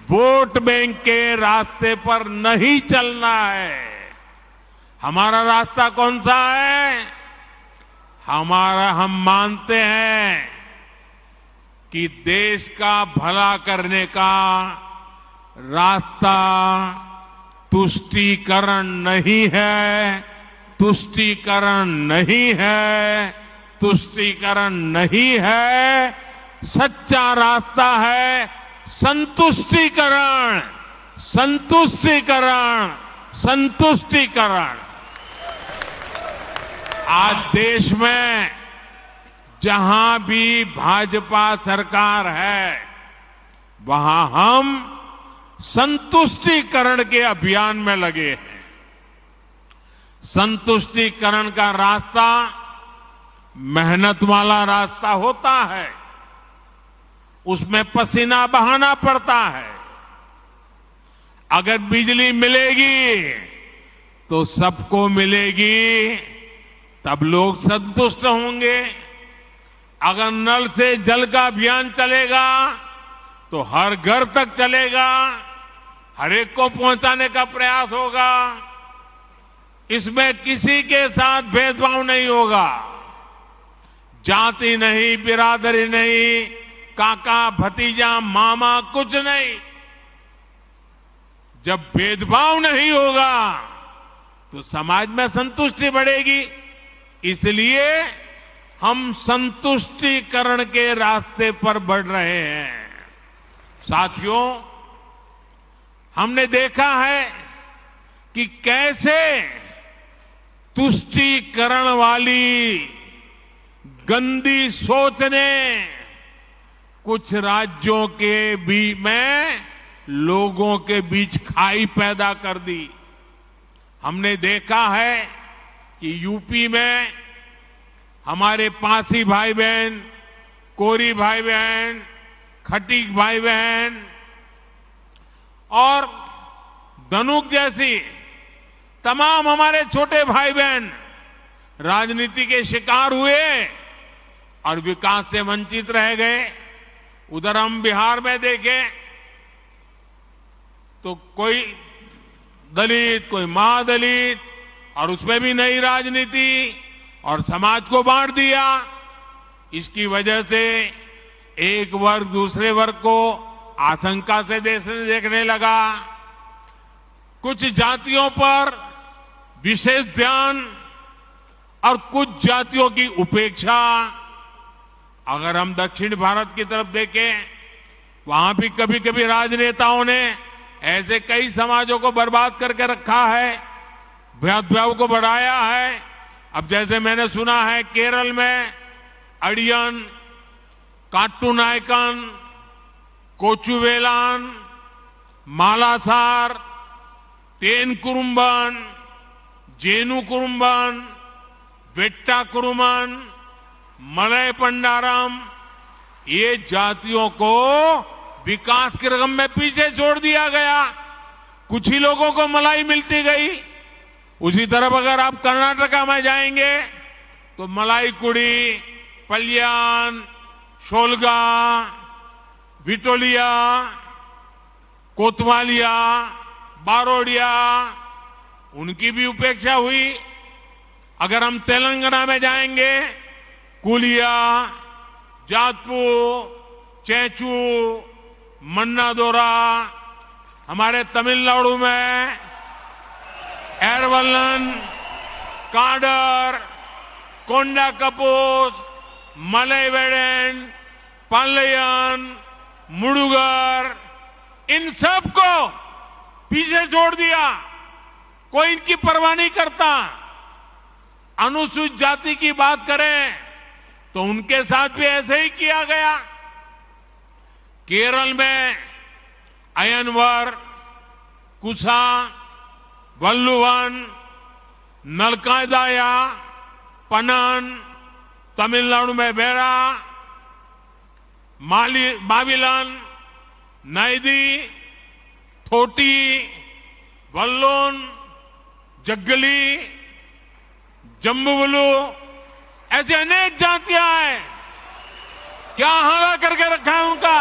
वोट बैंक के रास्ते पर नहीं चलना है। हमारा रास्ता कौन सा है? हम मानते हैं कि देश का भला करने का रास्ता तुष्टीकरण नहीं है, तुष्टीकरण नहीं है, तुष्टीकरण नहीं है। सच्चा रास्ता है संतुष्टीकरण, संतुष्टीकरण, संतुष्टीकरण। आज देश में जहां भी भाजपा सरकार है वहां हम संतुष्टीकरण के अभियान में लगे हैं। संतुष्टीकरण का रास्ता मेहनत वाला रास्ता होता है, उसमें पसीना बहाना पड़ता है। अगर बिजली मिलेगी तो सबको मिलेगी, तब लोग संतुष्ट होंगे। अगर नल से जल का अभियान चलेगा तो हर घर तक चलेगा, हर एक को पहुंचाने का प्रयास होगा। इसमें किसी के साथ भेदभाव नहीं होगा, जाति नहीं, बिरादरी नहीं, काका भतीजा मामा कुछ नहीं। जब भेदभाव नहीं होगा तो समाज में संतुष्टि बढ़ेगी। इसलिए हम संतुष्टिकरण के रास्ते पर बढ़ रहे हैं। साथियों, हमने देखा है कि कैसे तुष्टीकरण वाली गंदी सोच ने कुछ राज्यों के बीच में लोगों के बीच खाई पैदा कर दी। हमने देखा है कि यूपी में हमारे पासी भाई बहन, कोरी भाई बहन, खटीक भाई बहन और धनुक जैसी तमाम हमारे छोटे भाई बहन राजनीति के शिकार हुए और विकास से वंचित रह गए। उधर हम बिहार में देखें तो कोई दलित, कोई महादलित, और उसमें भी नई राजनीति और समाज को बांट दिया। इसकी वजह से एक वर्ग दूसरे वर्ग को आशंका से देखने लगा। कुछ जातियों पर विशेष ध्यान और कुछ जातियों की उपेक्षा। अगर हम दक्षिण भारत की तरफ देखें, वहां भी कभी कभी राजनेताओं ने ऐसे कई समाजों को बर्बाद करके रखा है, भेदभाव को बढ़ाया है। अब जैसे मैंने सुना है केरल में अड़ियन, काट्टूनायकन, कोचुवेलान, मालासार, टेन कुरुम्बन, जेनु कुरुम्बन, वेट्टा कुरुमन, मलय पंडारम, ये जातियों को विकास के रकम में पीछे छोड़ दिया गया। कुछ ही लोगों को मलाई मिलती गई। उसी तरफ अगर आप कर्नाटका में जाएंगे तो मलाई कुड़ी, पल्यान, शोलगा, विटोलिया, कोतवालिया, बारोडिया, उनकी भी उपेक्षा हुई। अगर हम तेलंगाना में जाएंगे, कुलिया, जातपुर, चेंचू, मन्नादोरा, हमारे तमिलनाडु में एरवल्लन, काडर, कोंडाकपूर, मलैवेडन, पालयन, मुडुगर, इन सब को पीछे छोड़ दिया। कोई इनकी परवाह नहीं करता। अनुसूचित जाति की बात करें तो उनके साथ भी ऐसे ही किया गया। केरल में अयनवर, कुसा, वल्लुवन, नलकादाया, पनन, तमिलनाडु में बेरा, माविलन, नैदी, थोटी, वल्लोन, जग्गली, जम्बुवलू, ऐसी अनेक जातियां हैं। क्या हारा करके रखा है उनका?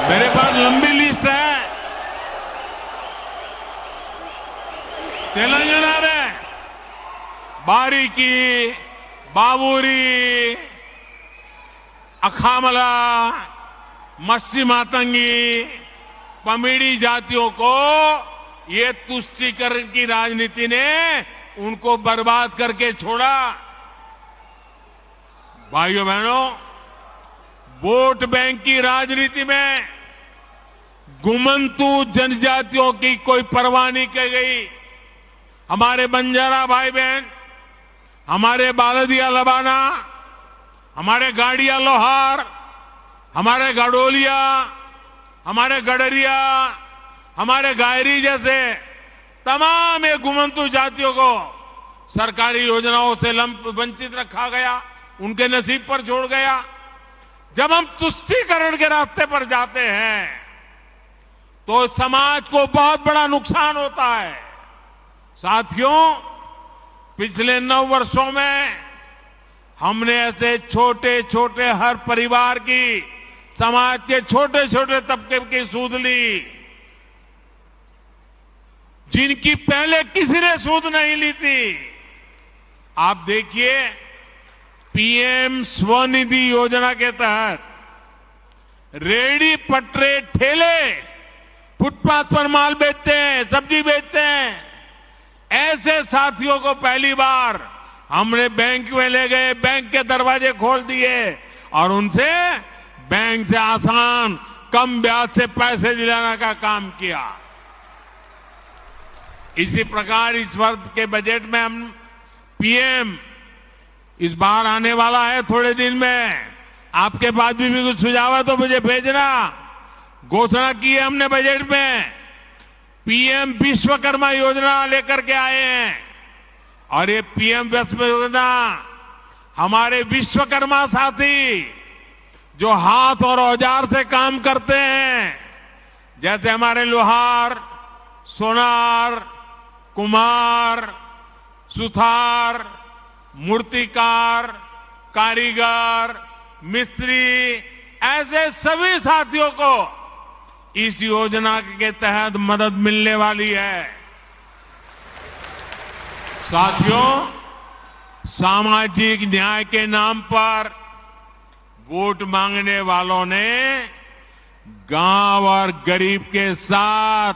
मेरे पास लंबी लिस्ट है। तेलंगाना में बारीकी, बाबूरी, अखामला, मस्ती मातंगी, पमीड़ी जातियों को ये तुष्टीकरण की राजनीति ने उनको बर्बाद करके छोड़ा। भाइयों बहनों, वोट बैंक की राजनीति में गुमंतु जनजातियों की कोई परवाह नहीं की गई। हमारे बंजारा भाई बहन, हमारे बालदिया लबाना, हमारे गाड़िया लोहार, हमारे गडोलिया, हमारे गडरिया, हमारे गायरी जैसे तमाम ये गुमंतु जातियों को सरकारी योजनाओं से वंचित रखा गया, उनके नसीब पर छोड़ गया। जब हम तुष्टीकरण के रास्ते पर जाते हैं तो समाज को बहुत बड़ा नुकसान होता है। साथियों, पिछले 9 वर्षों में हमने ऐसे छोटे छोटे हर परिवार की, समाज के छोटे छोटे तबके की सूद ली, जिनकी पहले किसी ने सूद नहीं ली थी। आप देखिए, पीएम स्वनिधि योजना के तहत रेडी पटरे ठेले फुटपाथ पर माल बेचते हैं, सब्जी बेचते हैं, ऐसे साथियों को पहली बार हमने बैंक में ले गए, बैंक के दरवाजे खोल दिए और उनसे बैंक से आसान कम ब्याज से पैसे दिलाने का काम किया। इसी प्रकार इस वर्ष के बजट में हम पीएम इस बार आने वाला है थोड़े दिन में। आपके पास भी कुछ सुझाव है तो मुझे भेजना। घोषणा की है हमने बजट में, पीएम विश्वकर्मा योजना लेकर के आए हैं। और ये पीएम विश्वकर्मा योजना हमारे विश्वकर्मा साथी जो हाथ और औजार से काम करते हैं, जैसे हमारे लोहार, सोनार, कुम्हार, सुथार, मूर्तिकार, कारीगर, मिस्त्री, ऐसे सभी साथियों को इस योजना के तहत मदद मिलने वाली है। साथियों, सामाजिक न्याय के नाम पर वोट मांगने वालों ने गांव और गरीब के साथ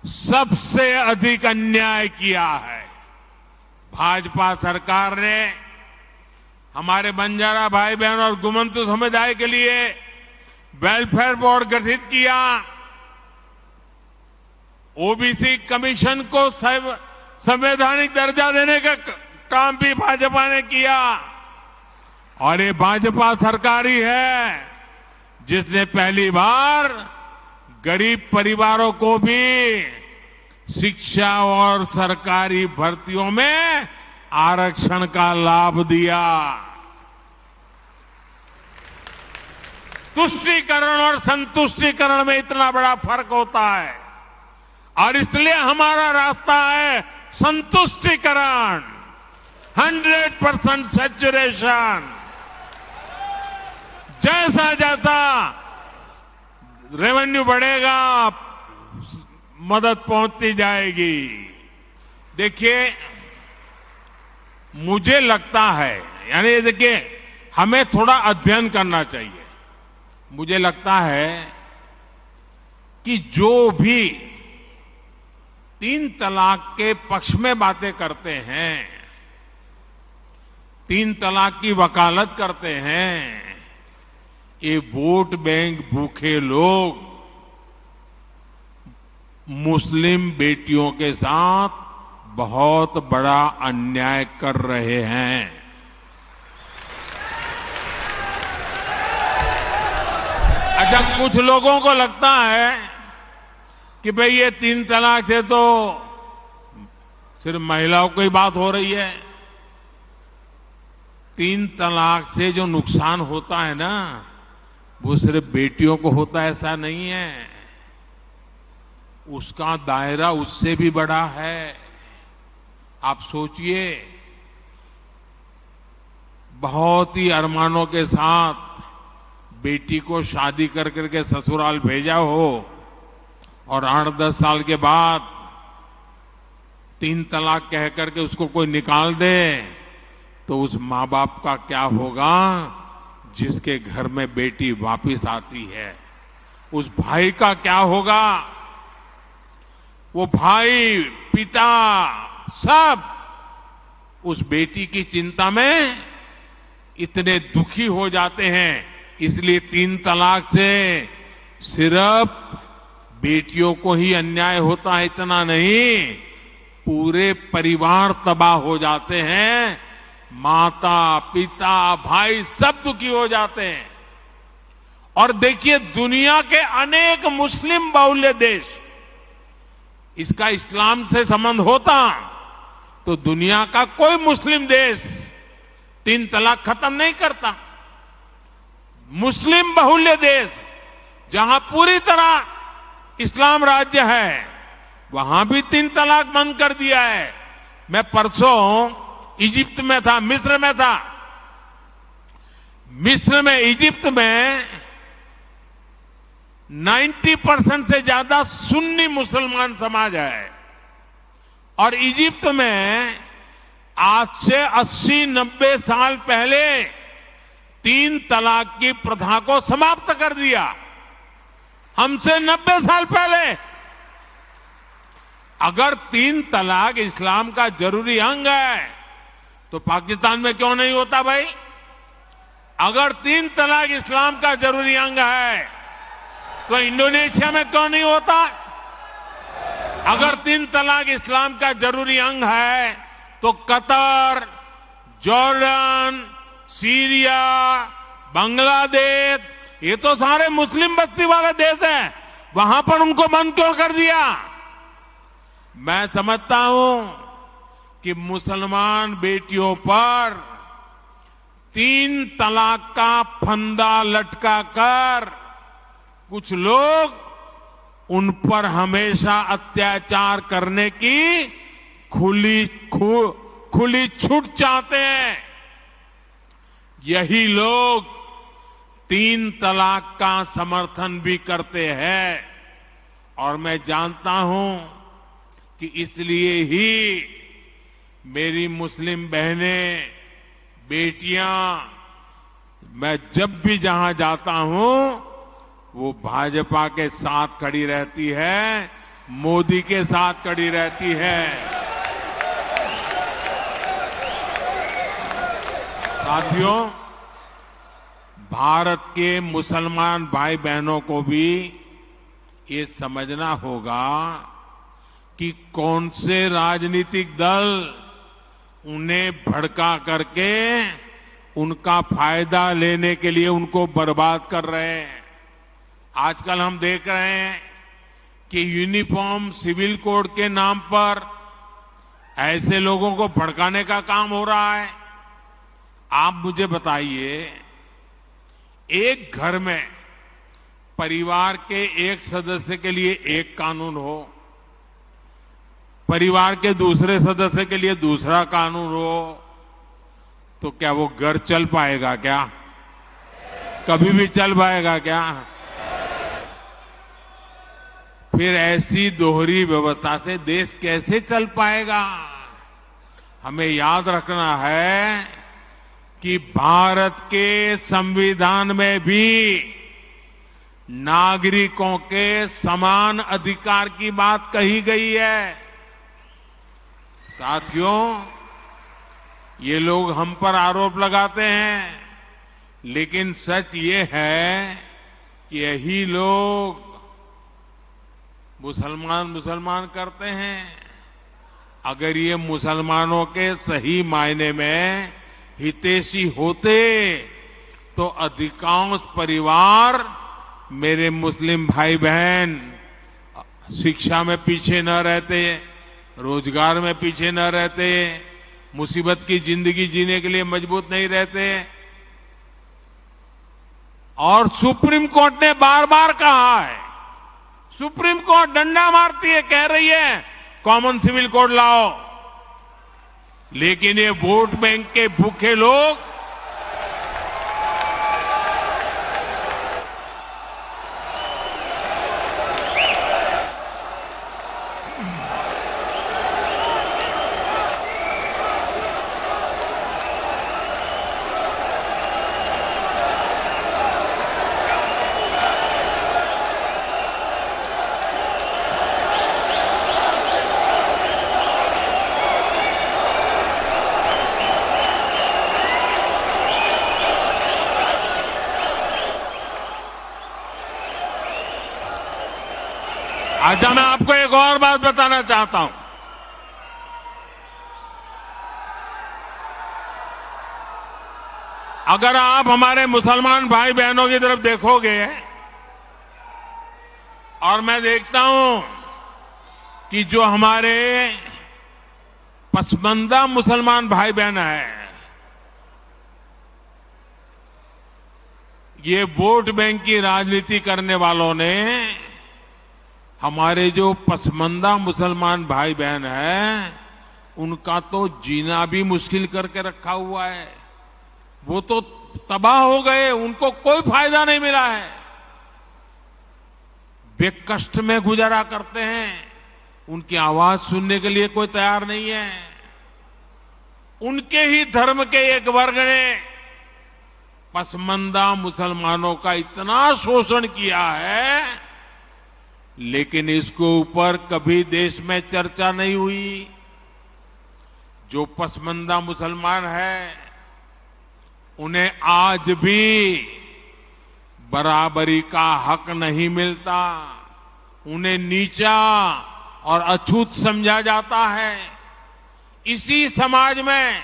सबसे अधिक अन्याय किया है। भाजपा सरकार ने हमारे बंजारा भाई बहन और गुमंतु समुदाय के लिए वेलफेयर बोर्ड गठित किया। ओबीसी कमीशन को संवैधानिक दर्जा देने का काम भी भाजपा ने किया। और ये भाजपा सरकार ही है जिसने पहली बार गरीब परिवारों को भी शिक्षा और सरकारी भर्तियों में आरक्षण का लाभ दिया। तुष्टीकरण और संतुष्टीकरण में इतना बड़ा फर्क होता है और इसलिए हमारा रास्ता है संतुष्टीकरण, 100% सैचुरेशन। जैसा जैसा रेवेन्यू बढ़ेगा मदद पहुंचती जाएगी। देखिए, मुझे लगता है, यानी देखिए, हमें थोड़ा अध्ययन करना चाहिए। मुझे लगता है कि जो भी 3 तलाक के पक्ष में बातें करते हैं, 3 तलाक की वकालत करते हैं, ये वोट बैंक भूखे लोग मुस्लिम बेटियों के साथ बहुत बड़ा अन्याय कर रहे हैं। अच्छा, कुछ लोगों को लगता है कि भाई ये 3 तलाक से तो सिर्फ महिलाओं की बात हो रही है। 3 तलाक से जो नुकसान होता है ना, वो सिर्फ बेटियों को होता है ऐसा नहीं है, उसका दायरा उससे भी बड़ा है। आप सोचिए, बहुत ही अरमानों के साथ बेटी को शादी कर करके ससुराल भेजा हो और 8-10 साल के बाद 3 तलाक कह करके उसको कोई निकाल दे, तो उस माँ बाप का क्या होगा जिसके घर में बेटी वापिस आती है? उस भाई का क्या होगा? वो भाई, पिता, सब उस बेटी की चिंता में इतने दुखी हो जाते हैं। इसलिए 3 तलाक से सिर्फ बेटियों को ही अन्याय होता है इतना नहीं, पूरे परिवार तबाह हो जाते हैं, माता, पिता, भाई सब दुखी हो जाते हैं। और देखिए, दुनिया के अनेक मुस्लिम बहुल्य देश, इसका इस्लाम से संबंध होता तो दुनिया का कोई मुस्लिम देश 3 तलाक खत्म नहीं करता। मुस्लिम बहुल्य देश जहां पूरी तरह इस्लाम राज्य है, वहां भी 3 तलाक बंद कर दिया है। मैं परसों इजिप्ट में था, मिस्र में था। मिस्र में, इजिप्ट में 90% से ज्यादा सुन्नी मुसलमान समाज है और इजिप्ट में आज से 80-90 साल पहले 3 तलाक की प्रथा को समाप्त कर दिया। हमसे 90 साल पहले। अगर 3 तलाक इस्लाम का जरूरी अंग है तो पाकिस्तान में क्यों नहीं होता भाई? अगर 3 तलाक इस्लाम का जरूरी अंग है तो इंडोनेशिया में क्यों नहीं होता? अगर 3 तलाक इस्लाम का जरूरी अंग है तो कतर, जॉर्डन, सीरिया, बांग्लादेश, ये तो सारे मुस्लिम बस्ती वाले देश हैं, वहां पर उनको बंद क्यों कर दिया? मैं समझता हूं कि मुसलमान बेटियों पर 3 तलाक का फंदा लटका कर कुछ लोग उन पर हमेशा अत्याचार करने की खुली छूट चाहते हैं। यही लोग 3 तलाक का समर्थन भी करते हैं और मैं जानता हूं कि इसलिए ही मेरी मुस्लिम बहनें, बेटियां, मैं जब भी जहां जाता हूं वो भाजपा के साथ खड़ी रहती है, मोदी के साथ खड़ी रहती है। साथियों, भारत के मुसलमान भाई बहनों को भी ये समझना होगा कि कौन से राजनीतिक दल उन्हें भड़का करके उनका फायदा लेने के लिए उनको बर्बाद कर रहे हैं। आजकल हम देख रहे हैं कि यूनिफॉर्म सिविल कोड के नाम पर ऐसे लोगों को भड़काने का काम हो रहा है। आप मुझे बताइए, एक घर में परिवार के एक सदस्य के लिए एक कानून हो, परिवार के दूसरे सदस्य के लिए दूसरा कानून हो, तो क्या वो घर चल पाएगा क्या? कभी भी चल पाएगा क्या? फिर ऐसी दोहरी व्यवस्था से देश कैसे चल पाएगा? हमें याद रखना है कि भारत के संविधान में भी नागरिकों के समान अधिकार की बात कही गई है। साथियों, ये लोग हम पर आरोप लगाते हैं, लेकिन सच ये है कि यही लोग मुसलमान करते हैं। अगर ये मुसलमानों के सही मायने में हितैषी होते तो अधिकांश परिवार, मेरे मुस्लिम भाई बहन, शिक्षा में पीछे न रहते, रोजगार में पीछे न रहते, मुसीबत की जिंदगी जीने के लिए मजबूत नहीं रहते। और सुप्रीम कोर्ट ने बार बार कहा है, सुप्रीम कोर्ट डंडा मारती है, कह रही है कॉमन सिविल कोड लाओ, लेकिन ये वोट बैंक के भूखे लोग अच्छा, मैं आपको एक और बात बताना चाहता हूं। अगर आप हमारे मुसलमान भाई बहनों की तरफ देखोगे और मैं देखता हूं कि जो हमारे पसमानदा मुसलमान भाई बहन हैं, ये वोट बैंक की राजनीति करने वालों ने हमारे जो पसमानदा मुसलमान भाई बहन हैं, उनका तो जीना भी मुश्किल करके रखा हुआ है। वो तो तबाह हो गए, उनको कोई फायदा नहीं मिला है। वे कष्ट में गुजारा करते हैं, उनकी आवाज सुनने के लिए कोई तैयार नहीं है। उनके ही धर्म के एक वर्ग ने पसमानदा मुसलमानों का इतना शोषण किया है, लेकिन इसके ऊपर कभी देश में चर्चा नहीं हुई। जो पसमानदा मुसलमान है, उन्हें आज भी बराबरी का हक नहीं मिलता, उन्हें नीचा और अछूत समझा जाता है। इसी समाज में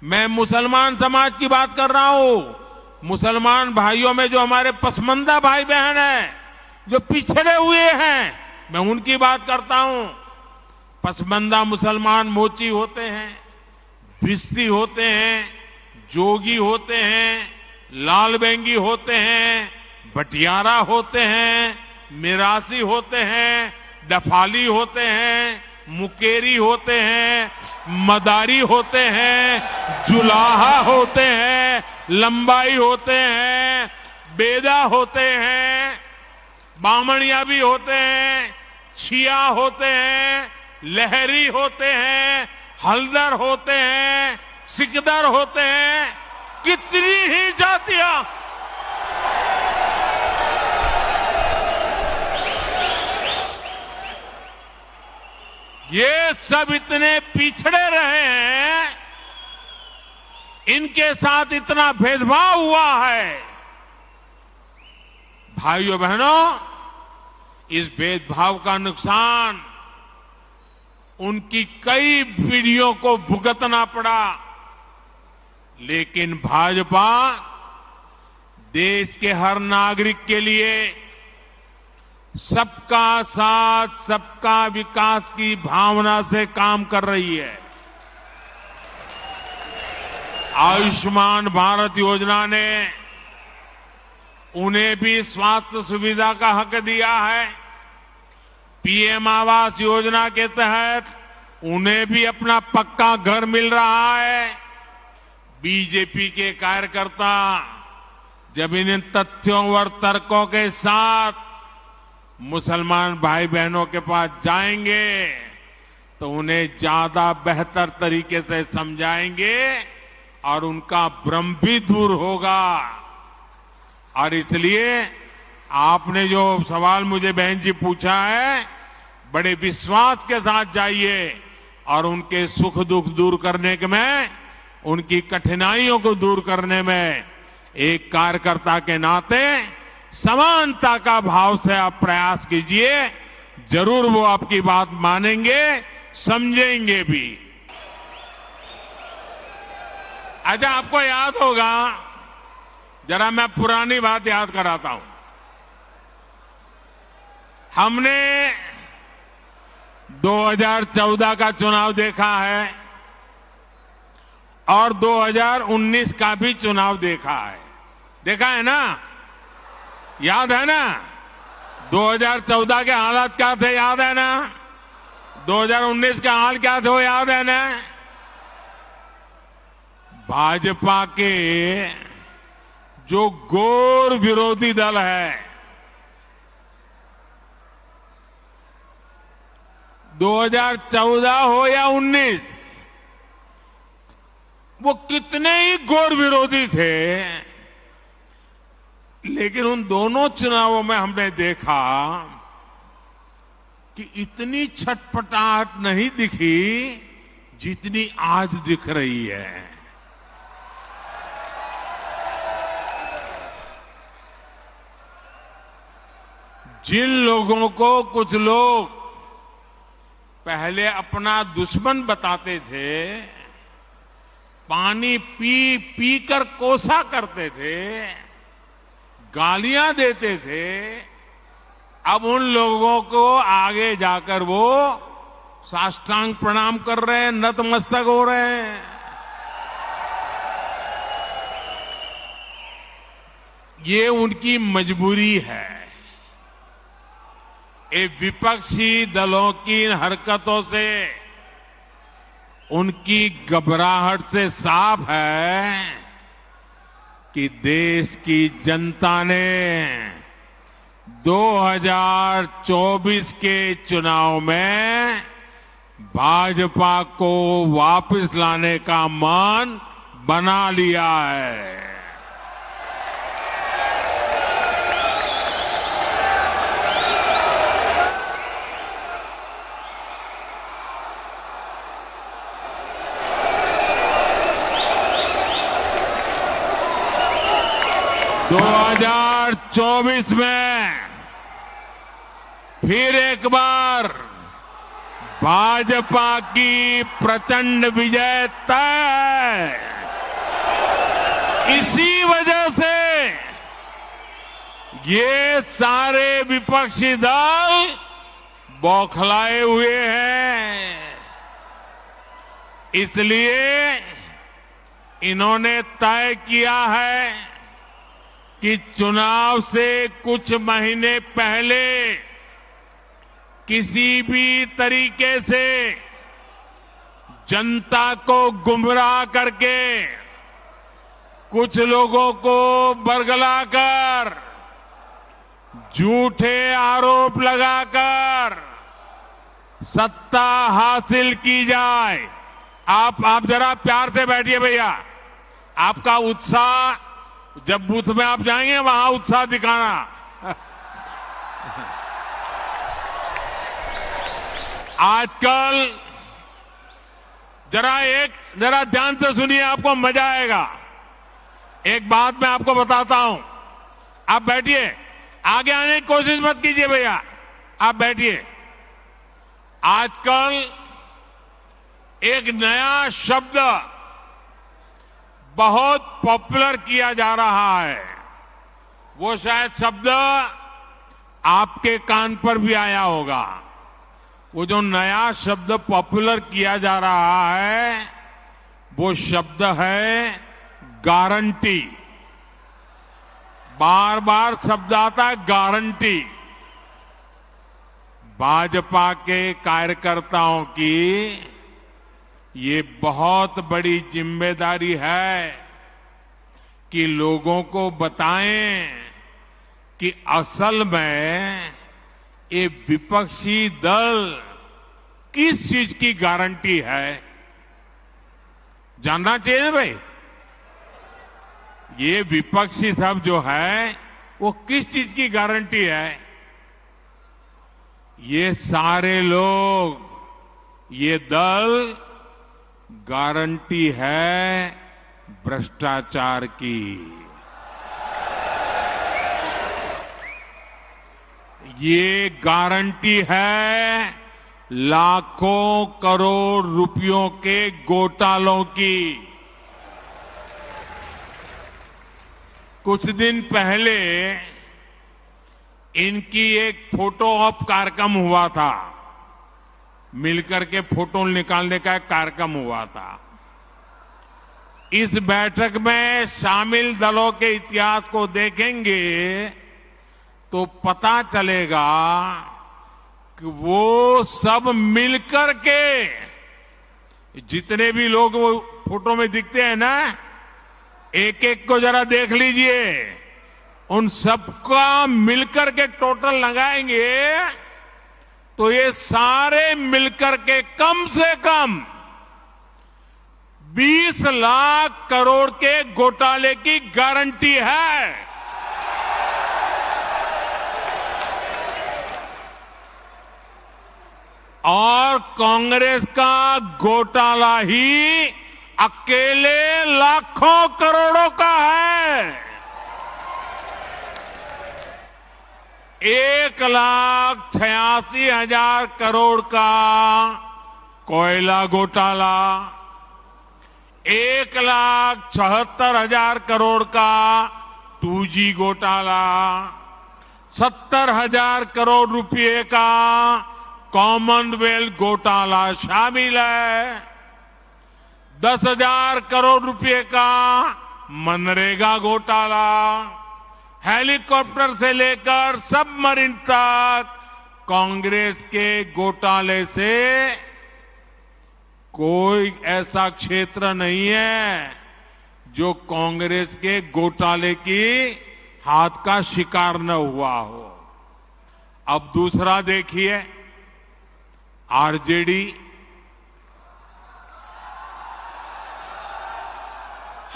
मैं मुसलमान समाज की बात कर रहा हूं। मुसलमान भाइयों में जो हमारे पसमानदा भाई बहन हैं, जो पिछड़े हुए हैं, मैं उनकी बात करता हूं। पसमानदा मुसलमान मोची होते हैं, भिस्ती होते हैं, जोगी होते हैं, लाल बेंगी होते हैं, भटियारा होते हैं, मिरासी होते हैं, डफाली होते हैं, मुकेरी होते हैं, मदारी होते हैं, जुलाहा होते हैं, लंबाई होते हैं, बेदा होते हैं, बामणिया भी होते हैं, छिया होते हैं, लहरी होते हैं, हल्दर होते हैं, सिकदर होते हैं, कितनी ही जातियां। ये सब इतने पिछड़े रहे हैं, इनके साथ इतना भेदभाव हुआ है। भाइयों बहनों, इस भेदभाव का नुकसान उनकी कई पीढ़ियों को भुगतना पड़ा, लेकिन भाजपा देश के हर नागरिक के लिए सबका साथ, सबका विकास की भावना से काम कर रही है। आयुष्मान भारत योजना ने उन्हें भी स्वास्थ्य सुविधा का हक दिया है। पीएम आवास योजना के तहत उन्हें भी अपना पक्का घर मिल रहा है। बीजेपी के कार्यकर्ता जब इन तथ्यों और तर्कों के साथ मुसलमान भाई बहनों के पास जाएंगे तो उन्हें ज्यादा बेहतर तरीके से समझाएंगे और उनका भ्रम भी दूर होगा। और इसलिए आपने जो सवाल मुझे बहन जी पूछा है, बड़े विश्वास के साथ जाइए और उनके सुख दुख दूर करने में, उनकी कठिनाइयों को दूर करने में एक कार्यकर्ता के नाते समानता का भाव से आप प्रयास कीजिए। जरूर वो आपकी बात मानेंगे, समझेंगे भी। अच्छा, आपको याद होगा, जरा मैं पुरानी बात याद कराता हूं। हमने 2014 का चुनाव देखा है और 2019 का भी चुनाव देखा है। देखा है ना? याद है ना? 2014 के हालात क्या थे, याद है ना? 2019 के हाल क्या थे, याद है ना? भाजपा के जो घोर विरोधी दल है, 2014 हो या 19, वो कितने ही घोर विरोधी थे, लेकिन उन दोनों चुनावों में हमने देखा कि इतनी छटपटाहट नहीं दिखी जितनी आज दिख रही है। जिन लोगों को कुछ लोग पहले अपना दुश्मन बताते थे, पानी पी पी कर कोसा करते थे, गालियां देते थे, अब उन लोगों को आगे जाकर वो साष्टांग प्रणाम कर रहे हैं, नतमस्तक हो रहे हैं। ये उनकी मजबूरी है। ये विपक्षी दलों की हरकतों से, उनकी घबराहट से साफ है कि देश की जनता ने 2024 के चुनाव में भाजपा को वापस लाने का मन बना लिया है। दो 2024 में फिर एक बार भाजपा की प्रचंड विजय तय है। इसी वजह से ये सारे विपक्षी दल बौखलाए हुए हैं। इसलिए इन्होंने तय किया है कि चुनाव से कुछ महीने पहले किसी भी तरीके से जनता को गुमराह करके, कुछ लोगों को बरगलाकर, झूठे आरोप लगाकर सत्ता हासिल की जाए। आप जरा प्यार से बैठिए भैया। आपका उत्साह, जब बूथ में आप जाएंगे वहां उत्साह दिखाना। आजकल जरा ध्यान से सुनिए, आपको मजा आएगा। एक बात मैं आपको बताता हूं। आप बैठिए, आगे आने की कोशिश मत कीजिए भैया, आप बैठिए। आजकल एक नया शब्द बहुत पॉपुलर किया जा रहा है। वो शायद शब्द आपके कान पर भी आया होगा। वो जो नया शब्द पॉपुलर किया जा रहा है, वो शब्द है गारंटी। बार बार शब्द आता है गारंटी। भाजपा के कार्यकर्ताओं की ये बहुत बड़ी जिम्मेदारी है कि लोगों को बताएं कि असल में ये विपक्षी दल किस चीज की गारंटी है। जानना चाहिए ना भाई, ये विपक्षी सब जो है वो किस चीज की गारंटी है। ये सारे लोग, ये दल गारंटी है भ्रष्टाचार की। ये गारंटी है लाखों करोड़ रुपयों के घोटालों की। कुछ दिन पहले इनकी एक फोटो ऑप कार्यक्रम हुआ था, मिलकर के फोटो निकालने का एक कार्यक्रम हुआ था। इस बैठक में शामिल दलों के इतिहास को देखेंगे तो पता चलेगा कि वो सब मिलकर के, जितने भी लोग वो फोटो में दिखते हैं ना, एक एक को जरा देख लीजिए, उन सबका मिलकर के टोटल लगाएंगे तो ये सारे मिलकर के कम से कम 20 लाख करोड़ के घोटाले की गारंटी है। और कांग्रेस का घोटाला ही अकेले लाखों करोड़ों का है। 1,86,000 करोड़ का कोयला घोटाला, 1,76,000 करोड़ का 2G घोटाला, 70,000 करोड़ रुपए का कॉमनवेल्थ घोटाला शामिल है, 10,000 करोड़ रुपए का मनरेगा घोटाला, हेलीकॉप्टर से लेकर सबमरीन तक कांग्रेस के घोटाले से कोई ऐसा क्षेत्र नहीं है जो कांग्रेस के घोटाले की हाथ का शिकार न हुआ हो। अब दूसरा देखिए, आरजेडी,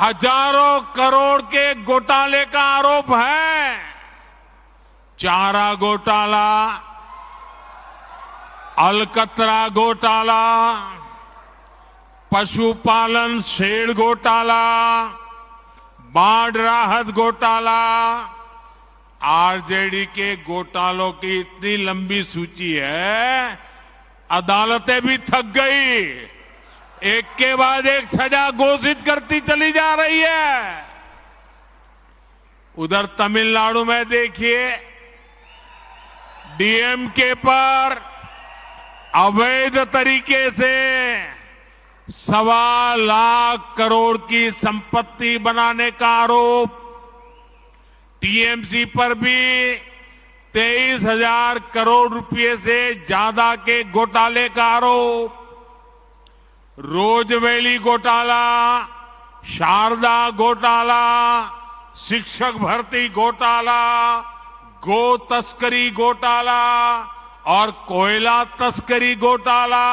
हजारों करोड़ के घोटाले का आरोप है। चारा घोटाला, अलकतरा घोटाला, पशुपालन शेड घोटाला, बाढ़ राहत घोटाला। आरजेडी के घोटालों की इतनी लंबी सूची है, अदालतें भी थक गई, एक के बाद एक सजा घोषित करती चली जा रही है। उधर तमिलनाडु में देखिए, डीएमके पर अवैध तरीके से 1.25 लाख करोड़ की संपत्ति बनाने का आरोप, टीएमसी पर भी 23,000 करोड़ रुपए से ज्यादा के घोटाले का आरोप, रोजवेली घोटाला, शारदा घोटाला, शिक्षक भर्ती घोटाला, गो तस्करी घोटाला और कोयला तस्करी घोटाला।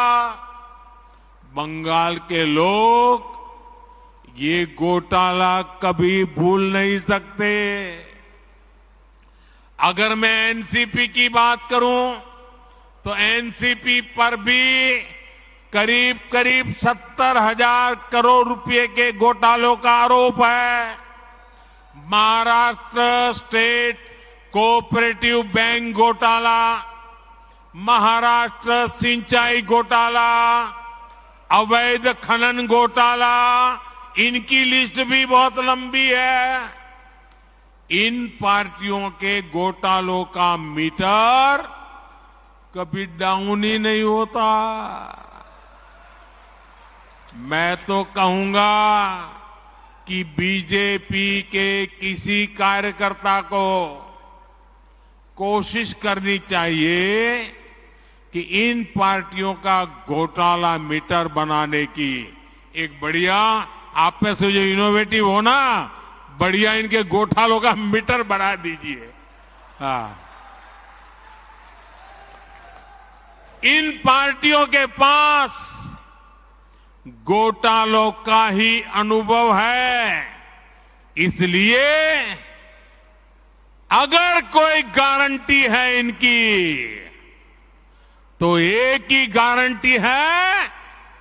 बंगाल के लोग ये घोटाला कभी भूल नहीं सकते। अगर मैं एनसीपी की बात करूं तो एनसीपी पर भी करीब करीब 70,000 करोड़ रुपए के घोटालों का आरोप है। महाराष्ट्र स्टेट कोऑपरेटिव बैंक घोटाला, महाराष्ट्र सिंचाई घोटाला, अवैध खनन घोटाला, इनकी लिस्ट भी बहुत लंबी है। इन पार्टियों के घोटालों का मीटर कभी डाउन ही नहीं होता। मैं तो कहूंगा कि बीजेपी के किसी कार्यकर्ता को कोशिश करनी चाहिए कि इन पार्टियों का घोटाला मीटर बनाने की एक बढ़िया, आप में से जो इनोवेटिव हो ना, बढ़िया इनके घोटालों का मीटर बना दीजिए। हाँ, इन पार्टियों के पास घोटालों का ही अनुभव है, इसलिए अगर कोई गारंटी है इनकी तो एक ही गारंटी है,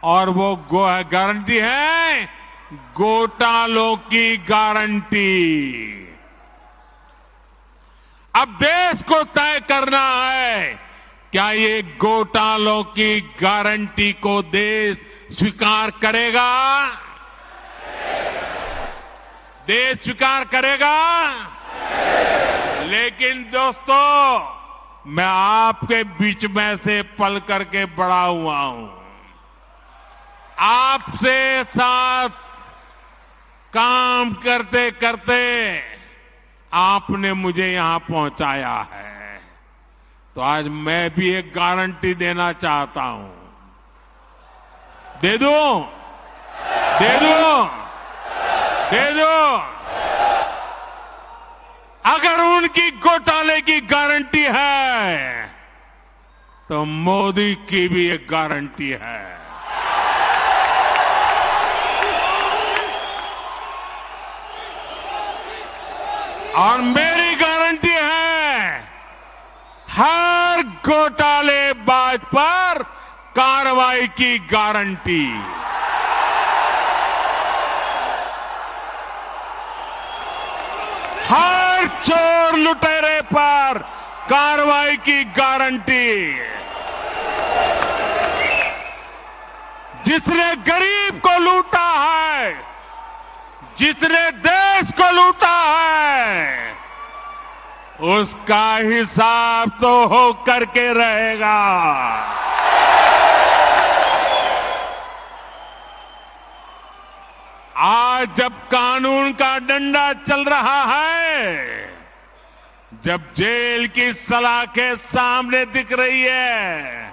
और वो गारंटी है घोटालों की गारंटी। अब देश को तय करना है, क्या ये घोटालों की गारंटी को देश स्वीकार करेगा? देश स्वीकार करेगा? लेकिन दोस्तों, मैं आपके बीच में से पल करके बड़ा हुआ हूं, आपसे साथ काम करते करते आपने मुझे यहां पहुंचाया है, तो आज मैं भी एक गारंटी देना चाहता हूं। दे दूं? दे दूं? दे दूं? अगर उनकी घोटाले की गारंटी है तो मोदी की भी एक गारंटी है। और मेरी गारंटी है, हर घोटालेबाज पर कार्रवाई की गारंटी। हर चोर लुटेरे पर कार्रवाई की गारंटी। जिसने गरीब को लूटा है, जिसने देश को लूटा है, उसका हिसाब तो हो करके रहेगा। आज जब कानून का डंडा चल रहा है, जब जेल की सलाखें सामने दिख रही है,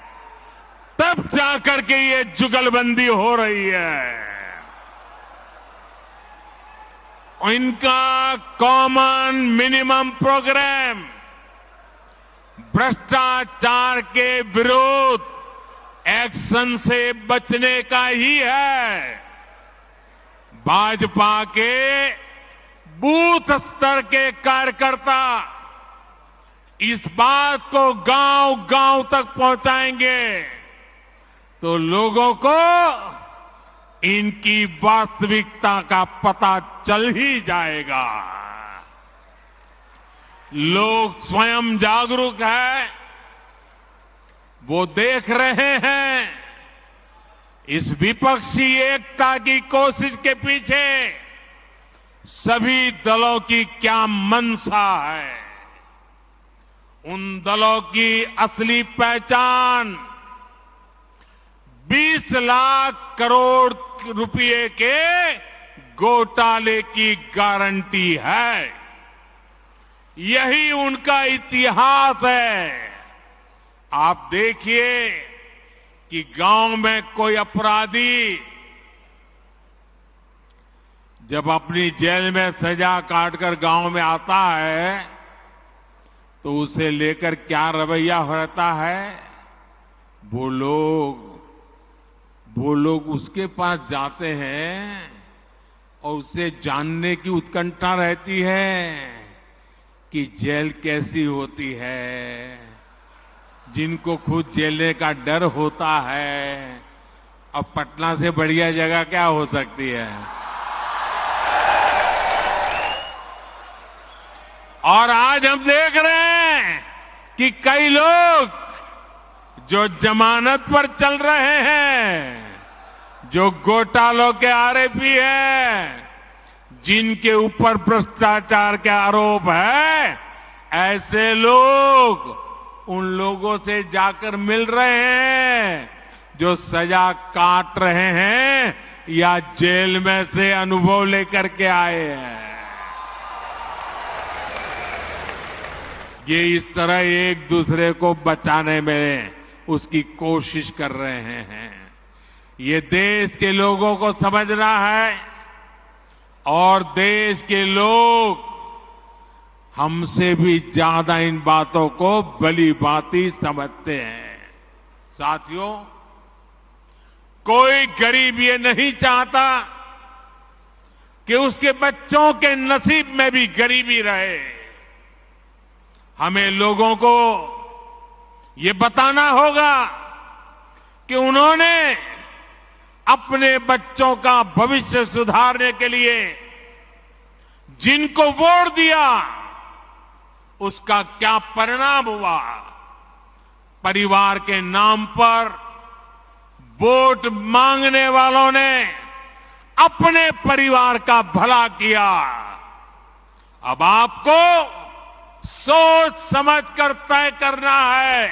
तब जाकर के ये जुगलबंदी हो रही है। इनका कॉमन मिनिमम प्रोग्राम भ्रष्टाचार के विरोध एक्शन से बचने का ही है। भाजपा के बूथ स्तर के कार्यकर्ता इस बात को गांव-गांव तक पहुंचाएंगे तो लोगों को इनकी वास्तविकता का पता चल ही जाएगा। लोग स्वयं जागरूक है, वो देख रहे हैं इस विपक्षी एकता की कोशिश के पीछे सभी दलों की क्या मंशा है। उन दलों की असली पहचान 20 लाख करोड़ रुपए के घोटाले की गारंटी है। यही उनका इतिहास है। आप देखिए कि गांव में कोई अपराधी जब अपनी जेल में सजा काटकर गांव में आता है तो उसे लेकर क्या रवैया रहता है। वो लोग उसके पास जाते हैं और उसे जानने की उत्कंठा रहती है कि जेल कैसी होती है। जिनको खुद जेलने का डर होता है, अब पटना से बढ़िया जगह क्या हो सकती है। और आज हम देख रहे हैं कि कई लोग जो जमानत पर चल रहे हैं, जो घोटालों के आरोपी हैं, जिनके ऊपर भ्रष्टाचार के आरोप है, ऐसे लोग उन लोगों से जाकर मिल रहे हैं जो सजा काट रहे हैं या जेल में से अनुभव लेकर के आए हैं। ये इस तरह एक दूसरे को बचाने में उसकी कोशिश कर रहे हैं। ये देश के लोगों को समझना है और देश के लोग हमसे भी ज्यादा इन बातों को भली भांति समझते हैं। साथियों, कोई गरीब ये नहीं चाहता कि उसके बच्चों के नसीब में भी गरीबी रहे। हमें लोगों को ये बताना होगा कि उन्होंने अपने बच्चों का भविष्य सुधारने के लिए जिनको वोट दिया उसका क्या परिणाम हुआ। परिवार के नाम पर वोट मांगने वालों ने अपने परिवार का भला किया। अब आपको सोच समझ कर तय करना है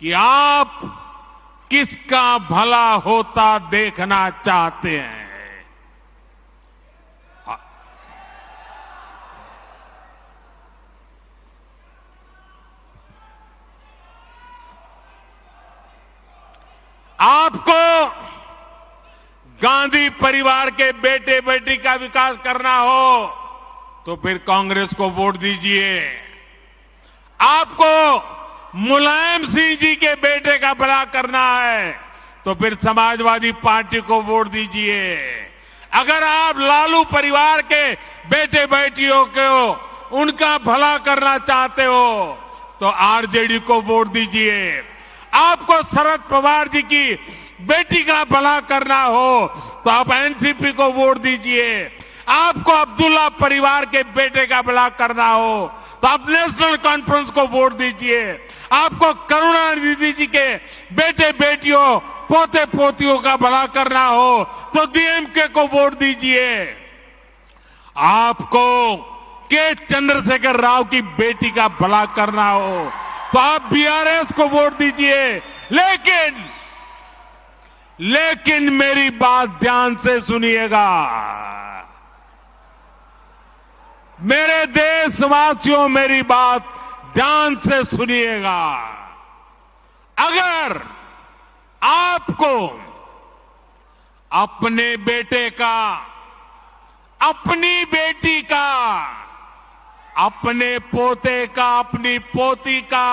कि आप किसका भला होता देखना चाहते हैं। आपको गांधी परिवार के बेटे बेटी का विकास करना हो तो फिर कांग्रेस को वोट दीजिए। आपको मुलायम सिंह जी के बेटे का भला करना है तो फिर समाजवादी पार्टी को वोट दीजिए। अगर आप लालू परिवार के बेटे बेटियों को उनका भला करना चाहते हो तो आरजेडी को वोट दीजिए। आपको शरद पवार जी की बेटी का भला करना हो तो आप एनसीपी को वोट दीजिए। आपको अब्दुल्ला परिवार के बेटे का भला करना हो तो आप नेशनल कॉन्फ्रेंस को वोट दीजिए। आपको करुणानिधि जी के बेटे बेटियों पोते पोतियों का भला करना हो तो डीएमके को वोट दीजिए। आपको के चंद्रशेखर राव की बेटी का भला करना हो तो आप बीआरएस को वोट दीजिए। लेकिन मेरी बात ध्यान से सुनिएगा। मेरे देशवासियों, मेरी बात ध्यान से सुनिएगा। अगर आपको अपने बेटे का, अपनी बेटी का, अपने पोते का, अपनी पोती का,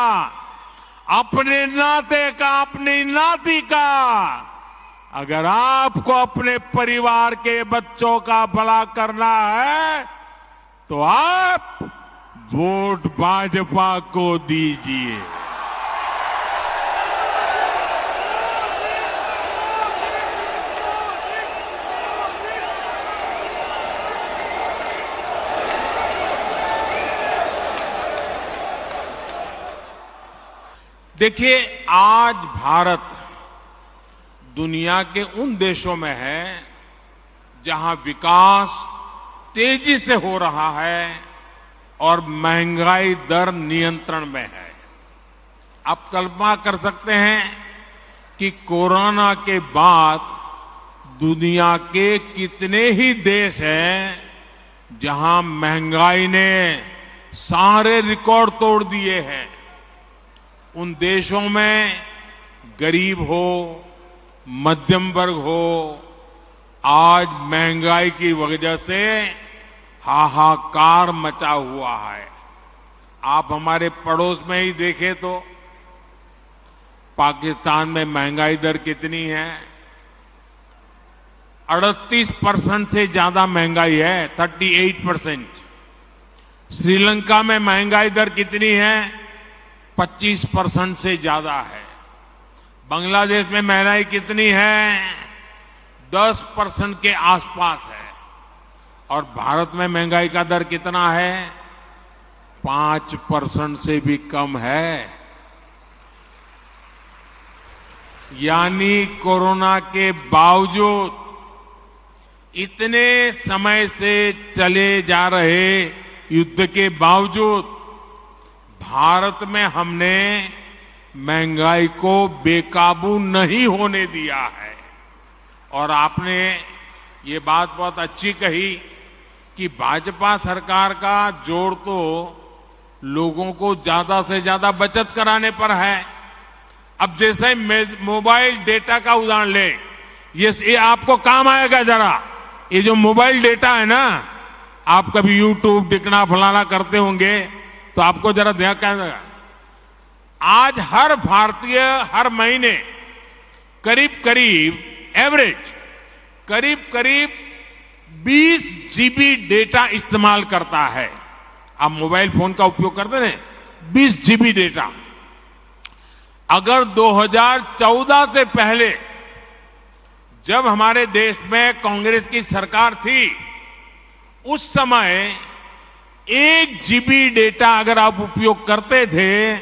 अपने नाते का, अपनी नाती का, अगर आपको अपने परिवार के बच्चों का भला करना है तो आप वोट भाजपा को दीजिए। देखिए, आज भारत दुनिया के उन देशों में है जहां विकास तेजी से हो रहा है और महंगाई दर नियंत्रण में है। आप कल्पना कर सकते हैं कि कोरोना के बाद दुनिया के कितने ही देश हैं जहां महंगाई ने सारे रिकॉर्ड तोड़ दिए हैं। उन देशों में गरीब हो, मध्यम वर्ग हो, आज महंगाई की वजह से हाहाकार मचा हुआ है। आप हमारे पड़ोस में ही देखें तो पाकिस्तान में महंगाई दर कितनी है? 38% से ज्यादा महंगाई है, 38%। श्रीलंका में महंगाई दर कितनी है? 25% से ज्यादा है। बांग्लादेश में महंगाई कितनी है? 10% के आसपास है। और भारत में महंगाई का दर कितना है? 5% से भी कम है। यानी कोरोना के बावजूद, इतने समय से चले जा रहे युद्ध के बावजूद भारत में हमने महंगाई को बेकाबू नहीं होने दिया है। और आपने ये बात बहुत अच्छी कही कि भाजपा सरकार का जोर तो लोगों को ज्यादा से ज्यादा बचत कराने पर है। अब जैसे मोबाइल डेटा का उदाहरण ले, ये आपको काम आएगा जरा। ये जो मोबाइल डेटा है ना, आप कभी यूट्यूब दिखना फलाना करते होंगे तो आपको जरा ध्यान करना। आज हर भारतीय हर महीने करीब करीब 20 जीबी डेटा इस्तेमाल करता है। आप मोबाइल फोन का उपयोग करते हैं, 20 जीबी डेटा। अगर 2014 से पहले जब हमारे देश में कांग्रेस की सरकार थी, उस समय 1 जीबी डेटा अगर आप उपयोग करते थे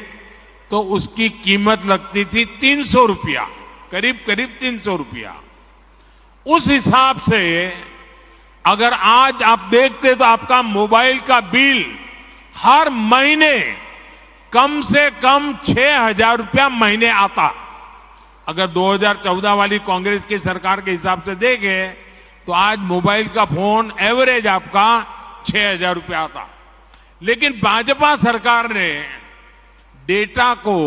तो उसकी कीमत लगती थी 300 रुपया, करीब 300 रुपया। उस हिसाब से अगर आज आप देखते तो आपका मोबाइल का बिल हर महीने कम से कम 6,000 रुपया महीने आता। अगर 2014 वाली कांग्रेस की सरकार के हिसाब से देखें तो आज मोबाइल का फोन एवरेज आपका 6,000 रुपया आता। लेकिन भाजपा सरकार ने डेटा को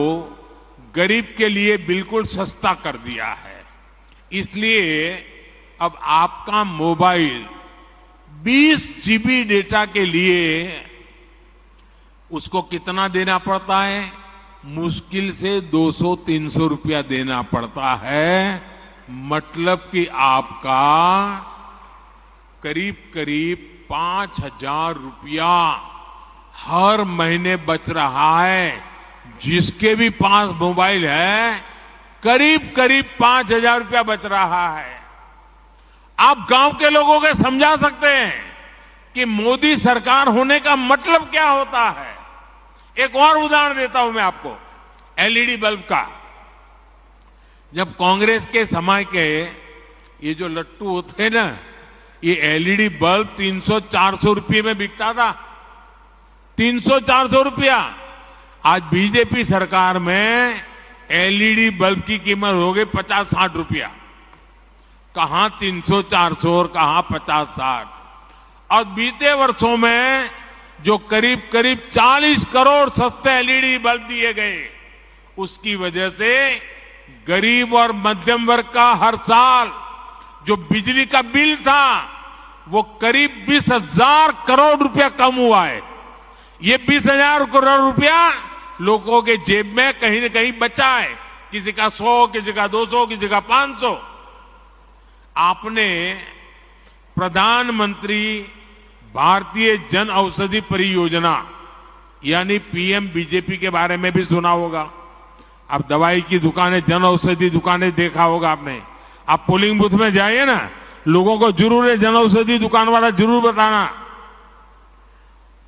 गरीब के लिए बिल्कुल सस्ता कर दिया है। इसलिए अब आपका मोबाइल 20 जीबी डेटा के लिए उसको कितना देना पड़ता है? मुश्किल से 200-300 रुपया देना पड़ता है। मतलब कि आपका करीब 5,000 रुपया हर महीने बच रहा है। जिसके भी पास मोबाइल है करीब 5,000 रुपया बच रहा है। आप गांव के लोगों को समझा सकते हैं कि मोदी सरकार होने का मतलब क्या होता है। एक और उदाहरण देता हूं मैं आपको, एलईडी बल्ब का। जब कांग्रेस के समय के ये जो लट्टू होते ना, ये एलईडी बल्ब 300-400 रुपये में बिकता था। 300-400 रुपया। आज बीजेपी सरकार में एलईडी बल्ब की कीमत हो गई 50-60 रुपया। कहां 300-400 और कहां 50-60। और बीते वर्षों में जो करीब 40 करोड़ सस्ते एलईडी बल्ब दिए गए, उसकी वजह से गरीब और मध्यम वर्ग का हर साल जो बिजली का बिल था वो करीब 20,000 करोड़ रुपया कम हुआ है। ये 20,000 करोड़ रुपया लोगों के जेब में कहीं न कहीं बचा है। किसी का 100, किसी का 200, किसी का 500। आपने प्रधानमंत्री भारतीय जन औषधि परियोजना यानी पीएम बीजेपी के बारे में भी सुना होगा। आप दवाई की दुकानें, जन औषधि दुकानें देखा होगा आपने। आप पोलिंग बूथ में जाइए ना, लोगों को जरूर है जन औषधि दुकान वाला जरूर बताना।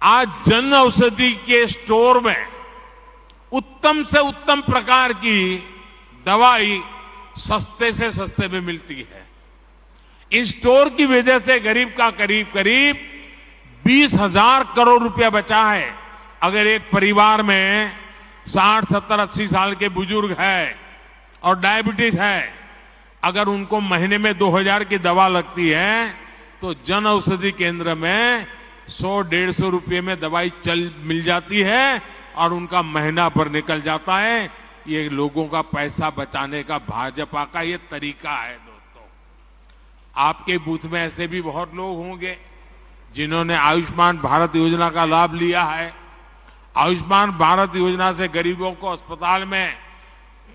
आज जन औषधि के स्टोर में उत्तम से उत्तम प्रकार की दवाई सस्ते से सस्ते में मिलती है। इस स्टोर की वजह से गरीब का करीब 20,000 करोड़ रुपया बचा है। अगर एक परिवार में 60, 70, 80 साल के बुजुर्ग है और डायबिटीज है, अगर उनको महीने में 2,000 की दवा लगती है तो जन औषधि केंद्र में 100-150 रुपये में दवाई मिल जाती है और उनका महीना भर निकल जाता है। ये लोगों का पैसा बचाने का भाजपा का ये तरीका है। दोस्तों, आपके बूथ में ऐसे भी बहुत लोग होंगे जिन्होंने आयुष्मान भारत योजना का लाभ लिया है। आयुष्मान भारत योजना से गरीबों को अस्पताल में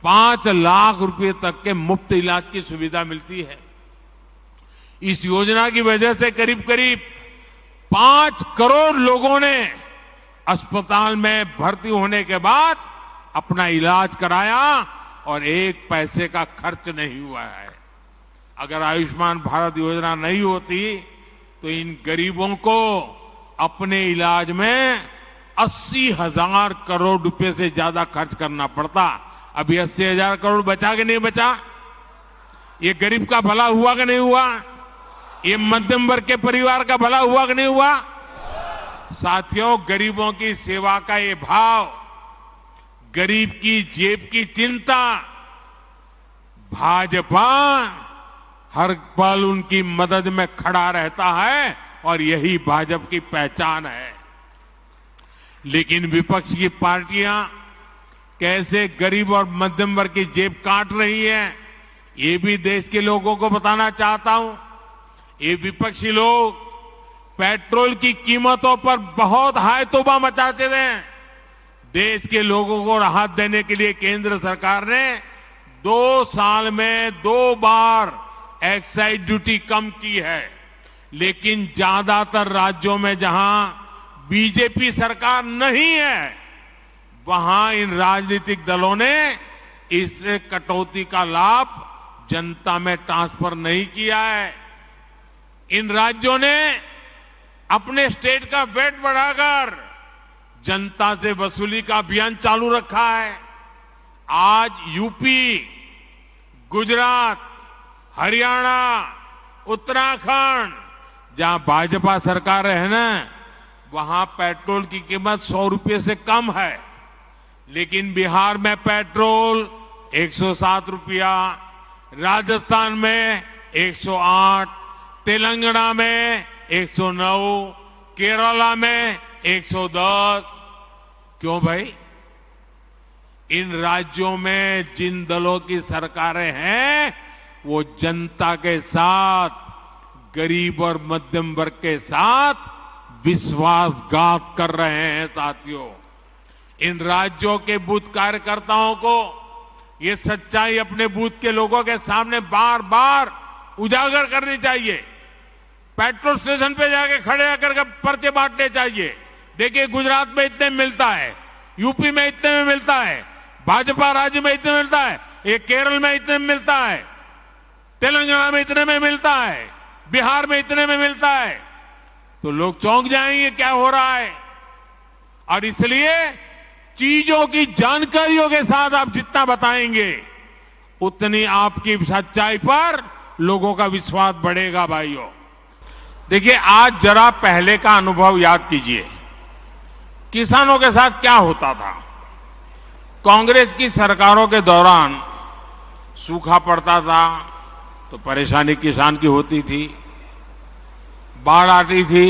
5 लाख रुपए तक के मुफ्त इलाज की सुविधा मिलती है। इस योजना की वजह से करीब 5 करोड़ लोगों ने अस्पताल में भर्ती होने के बाद अपना इलाज कराया और 1 पैसे का खर्च नहीं हुआ है। अगर आयुष्मान भारत योजना नहीं होती तो इन गरीबों को अपने इलाज में 80,000 करोड़ रुपए से ज्यादा खर्च करना पड़ता। अभी 80,000 करोड़ बचा कि नहीं बचा? ये गरीब का भला हुआ कि नहीं हुआ? ये मध्यम वर्ग के परिवार का भला हुआ कि नहीं हुआ? साथियों, गरीबों की सेवा का ये भाव, गरीब की जेब की चिंता भाजपा हर पल उनकी मदद में खड़ा रहता है और यही भाजपा की पहचान है। लेकिन विपक्ष की पार्टियां कैसे गरीब और मध्यम वर्ग की जेब काट रही हैं, ये भी देश के लोगों को बताना चाहता हूं। ये विपक्षी लोग पेट्रोल की कीमतों पर बहुत हाय तौबा मचाते हैं। देश के लोगों को राहत देने के लिए केंद्र सरकार ने 2 साल में 2 बार एक्साइज ड्यूटी कम की है। लेकिन ज्यादातर राज्यों में जहां बीजेपी सरकार नहीं है, वहां इन राजनीतिक दलों ने इस कटौती का लाभ जनता में ट्रांसफर नहीं किया है। इन राज्यों ने अपने स्टेट का वेट बढ़ाकर जनता से वसूली का अभियान चालू रखा है। आज यूपी, गुजरात, हरियाणा, उत्तराखंड, जहां भाजपा सरकार है ना, वहां पेट्रोल की कीमत 100 रुपये से कम है। लेकिन बिहार में पेट्रोल 107 रुपया, राजस्थान में 108, तेलंगाना में 109, केरला में 110। क्यों भाई? इन राज्यों में जिन दलों की सरकारें हैं, वो जनता के साथ, गरीब और मध्यम वर्ग के साथ विश्वासघात कर रहे हैं। साथियों, इन राज्यों के बूथ कार्यकर्ताओं को ये सच्चाई अपने बूथ के लोगों के सामने बार बार उजागर करनी चाहिए। पेट्रोल स्टेशन पे जाके खड़े होकर पर्चे बांटने चाहिए। देखिए, गुजरात में इतने में मिलता है, यूपी में इतने में मिलता है, भाजपा राज्य में इतने में मिलता है, ये केरल में इतने में मिलता है, तेलंगाना में इतने में मिलता है, बिहार में इतने में मिलता है। तो लोग चौंक जाएंगे क्या हो रहा है। और इसलिए चीजों की जानकारियों के साथ आप जितना बताएंगे, उतनी आपकी सच्चाई पर लोगों का विश्वास बढ़ेगा। भाइयों, देखिए, आज जरा पहले का अनुभव याद कीजिए। किसानों के साथ क्या होता था। कांग्रेस की सरकारों के दौरान सूखा पड़ता था तो परेशानी किसान की होती थी, बाढ़ आती थी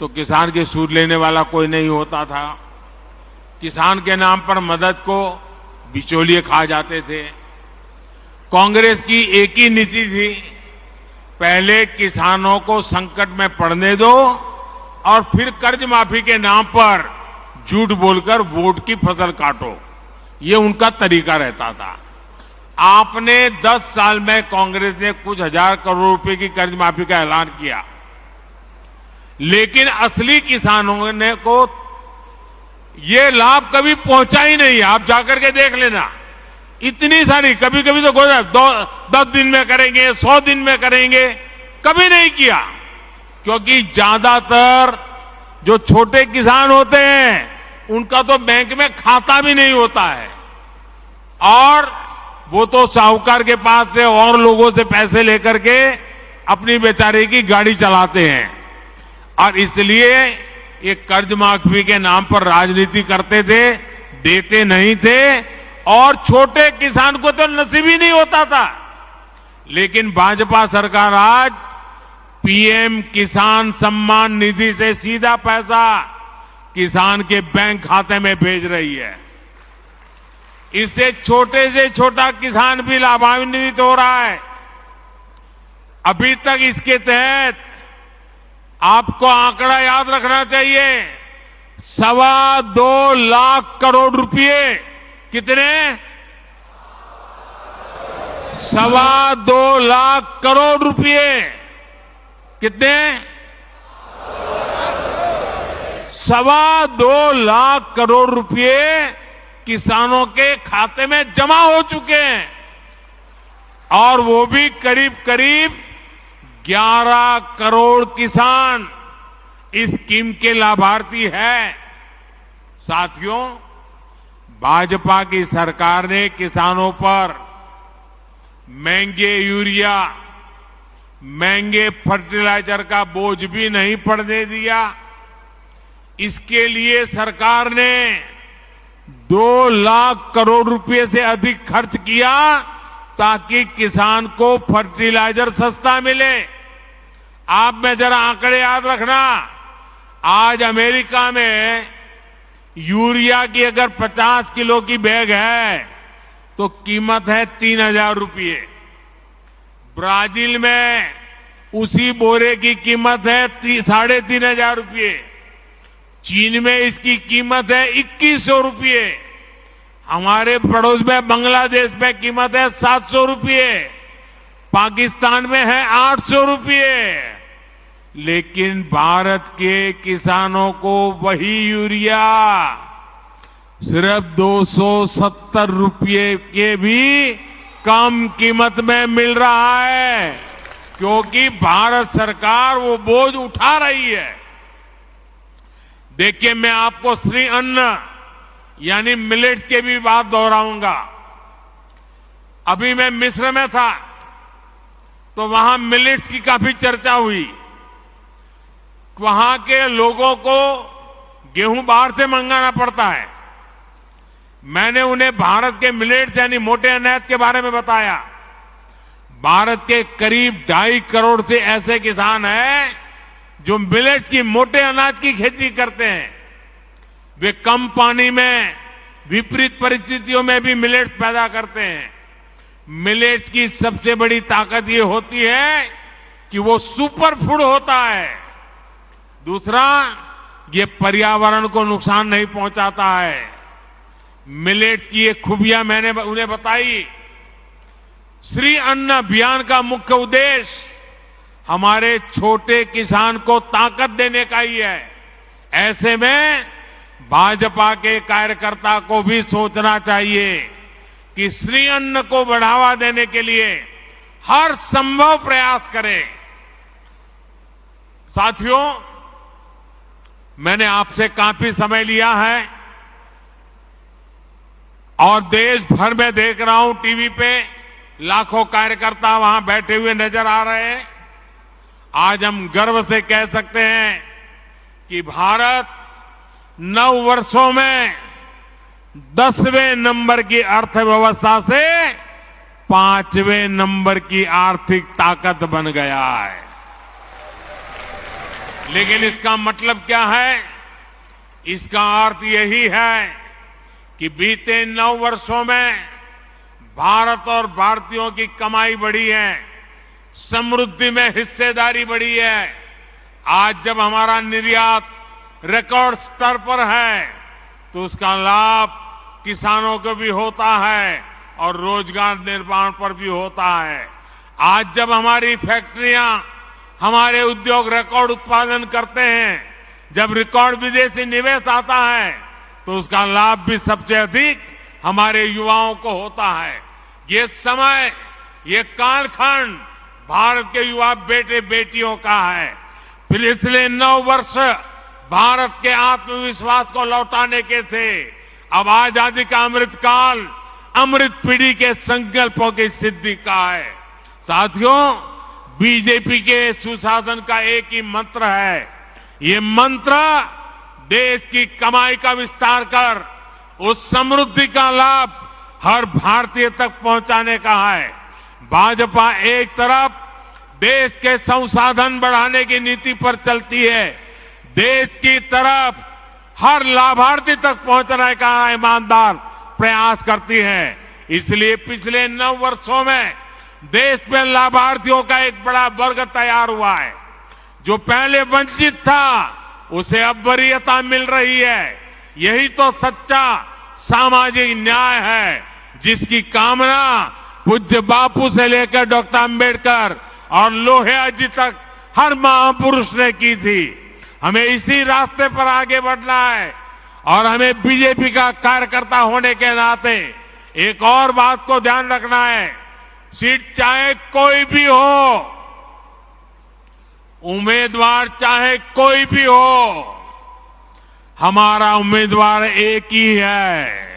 तो किसान की सूद लेने वाला कोई नहीं होता था, किसान के नाम पर मदद को बिचौलिए खा जाते थे। कांग्रेस की एक ही नीति थी, पहले किसानों को संकट में पड़ने दो और फिर कर्ज माफी के नाम पर झूठ बोलकर वोट की फसल काटो। ये उनका तरीका रहता था। आपने 10 साल में कांग्रेस ने कुछ हजार करोड़ रुपए की कर्ज माफी का ऐलान किया, लेकिन असली किसानों ने को ये लाभ कभी पहुंचा ही नहीं। आप जाकर के देख लेना, इतनी सारी, कभी कभी तो 10 दिन में करेंगे, 100 दिन में करेंगे, कभी नहीं किया। क्योंकि ज्यादातर जो छोटे किसान होते हैं, उनका तो बैंक में खाता भी नहीं होता है और वो तो साहूकार के पास से और लोगों से पैसे लेकर के अपनी बेचारे की गाड़ी चलाते हैं। और इसलिए ये कर्ज माफी के नाम पर राजनीति करते थे, देते नहीं थे और छोटे किसान को तो नसीब ही नहीं होता था। लेकिन भाजपा सरकार आज पीएम किसान सम्मान निधि से सीधा पैसा किसान के बैंक खाते में भेज रही है। इससे छोटे से छोटा किसान भी लाभान्वित हो रहा है। अभी तक इसके तहत आपको आंकड़ा याद रखना चाहिए, 2.25 लाख करोड़ रुपए। कितने? 2.25 लाख करोड़ रुपए। कितने? 2.25 लाख करोड़ रुपए किसानों के खाते में जमा हो चुके हैं और वो भी करीब करीब 11 करोड़ किसान इस स्कीम के लाभार्थी हैं। साथियों, भाजपा की सरकार ने किसानों पर महंगे यूरिया, महंगे फर्टिलाइजर का बोझ भी नहीं पड़ने दिया। इसके लिए सरकार ने 2 लाख करोड़ रुपए से अधिक खर्च किया ताकि किसान को फर्टिलाइजर सस्ता मिले। आप में जरा आंकड़े याद रखना, आज अमेरिका में यूरिया की अगर 50 किलो की बैग है तो कीमत है 3,000 रुपये। ब्राजील में उसी बोरे की कीमत है 3,500 रुपये। चीन में इसकी कीमत है 2,100 रुपये। हमारे पड़ोस में बांग्लादेश में कीमत है 700 रुपये। पाकिस्तान में है 800 रुपये। लेकिन भारत के किसानों को वही यूरिया सिर्फ 270 रुपये के भी कम कीमत में मिल रहा है, क्योंकि भारत सरकार वो बोझ उठा रही है। देखिए, मैं आपको श्री अन्न यानी मिलेट्स के भी बात दोहराऊंगा। अभी मैं मिस्र में था तो वहां मिलेट्स की काफी चर्चा हुई। वहां के लोगों को गेहूं बाहर से मंगाना पड़ता है। मैंने उन्हें भारत के मिलेट्स यानी मोटे अनाज के बारे में बताया। भारत के करीब 2.5 करोड़ से ऐसे किसान हैं जो मिलेट्स की मोटे अनाज की खेती करते हैं। वे कम पानी में विपरीत परिस्थितियों में भी मिलेट्स पैदा करते हैं। मिलेट्स की सबसे बड़ी ताकत ये होती है कि वो सुपर फूड होता है। दूसरा, ये पर्यावरण को नुकसान नहीं पहुंचाता है। मिलेट्स की ये खूबियां मैंने उन्हें बताई। श्री अन्न अभियान का मुख्य उद्देश्य हमारे छोटे किसान को ताकत देने का ही है। ऐसे में भाजपा के कार्यकर्ता को भी सोचना चाहिए कि श्री अन्न को बढ़ावा देने के लिए हर संभव प्रयास करें। साथियों, मैंने आपसे काफी समय लिया है और देश भर में देख रहा हूं टीवी पे लाखों कार्यकर्ता वहां बैठे हुए नजर आ रहे हैं। आज हम गर्व से कह सकते हैं कि भारत 9 वर्षों में 10वें नंबर की अर्थव्यवस्था से 5वें नंबर की आर्थिक ताकत बन गया है। लेकिन इसका मतलब क्या है? इसका अर्थ यही है कि बीते 9 वर्षों में भारत और भारतीयों की कमाई बढ़ी है, समृद्धि में हिस्सेदारी बढ़ी है। आज जब हमारा निर्यात रिकॉर्ड स्तर पर है तो उसका लाभ किसानों को भी होता है और रोजगार निर्माण पर भी होता है। आज जब हमारी फैक्ट्रियां, हमारे उद्योग रिकॉर्ड उत्पादन करते हैं, जब रिकॉर्ड विदेशी निवेश आता है तो उसका लाभ भी सबसे अधिक हमारे युवाओं को होता है। ये समय, ये कालखंड भारत के युवा बेटे बेटियों का है। पिछले 9 वर्ष भारत के आत्मविश्वास को लौटाने के थे। अब आजादी का अमृत काल अमृत पीढ़ी के संकल्पों की सिद्धि का है। साथियों, बीजेपी के सुशासन का एक ही मंत्र है। ये मंत्र देश की कमाई का विस्तार कर उस समृद्धि का लाभ हर भारतीय तक पहुंचाने का है। भाजपा एक तरफ देश के संसाधन बढ़ाने की नीति पर चलती है, देश की तरफ हर लाभार्थी तक पहुंचने का ईमानदार प्रयास करती है। इसलिए पिछले 9 वर्षों में देश में लाभार्थियों का एक बड़ा वर्ग तैयार हुआ है। जो पहले वंचित था उसे अब वरीयता मिल रही है। यही तो सच्चा सामाजिक न्याय है, जिसकी कामना पूज्य बापू से लेकर डॉक्टर अंबेडकर और लोहिया जी तक हर महापुरुष ने की थी। हमें इसी रास्ते पर आगे बढ़ना है और हमें बीजेपी का कार्यकर्ता होने के नाते एक और बात को ध्यान रखना है। सीट चाहे कोई भी हो, उम्मीदवार चाहे कोई भी हो, हमारा उम्मीदवार एक ही है।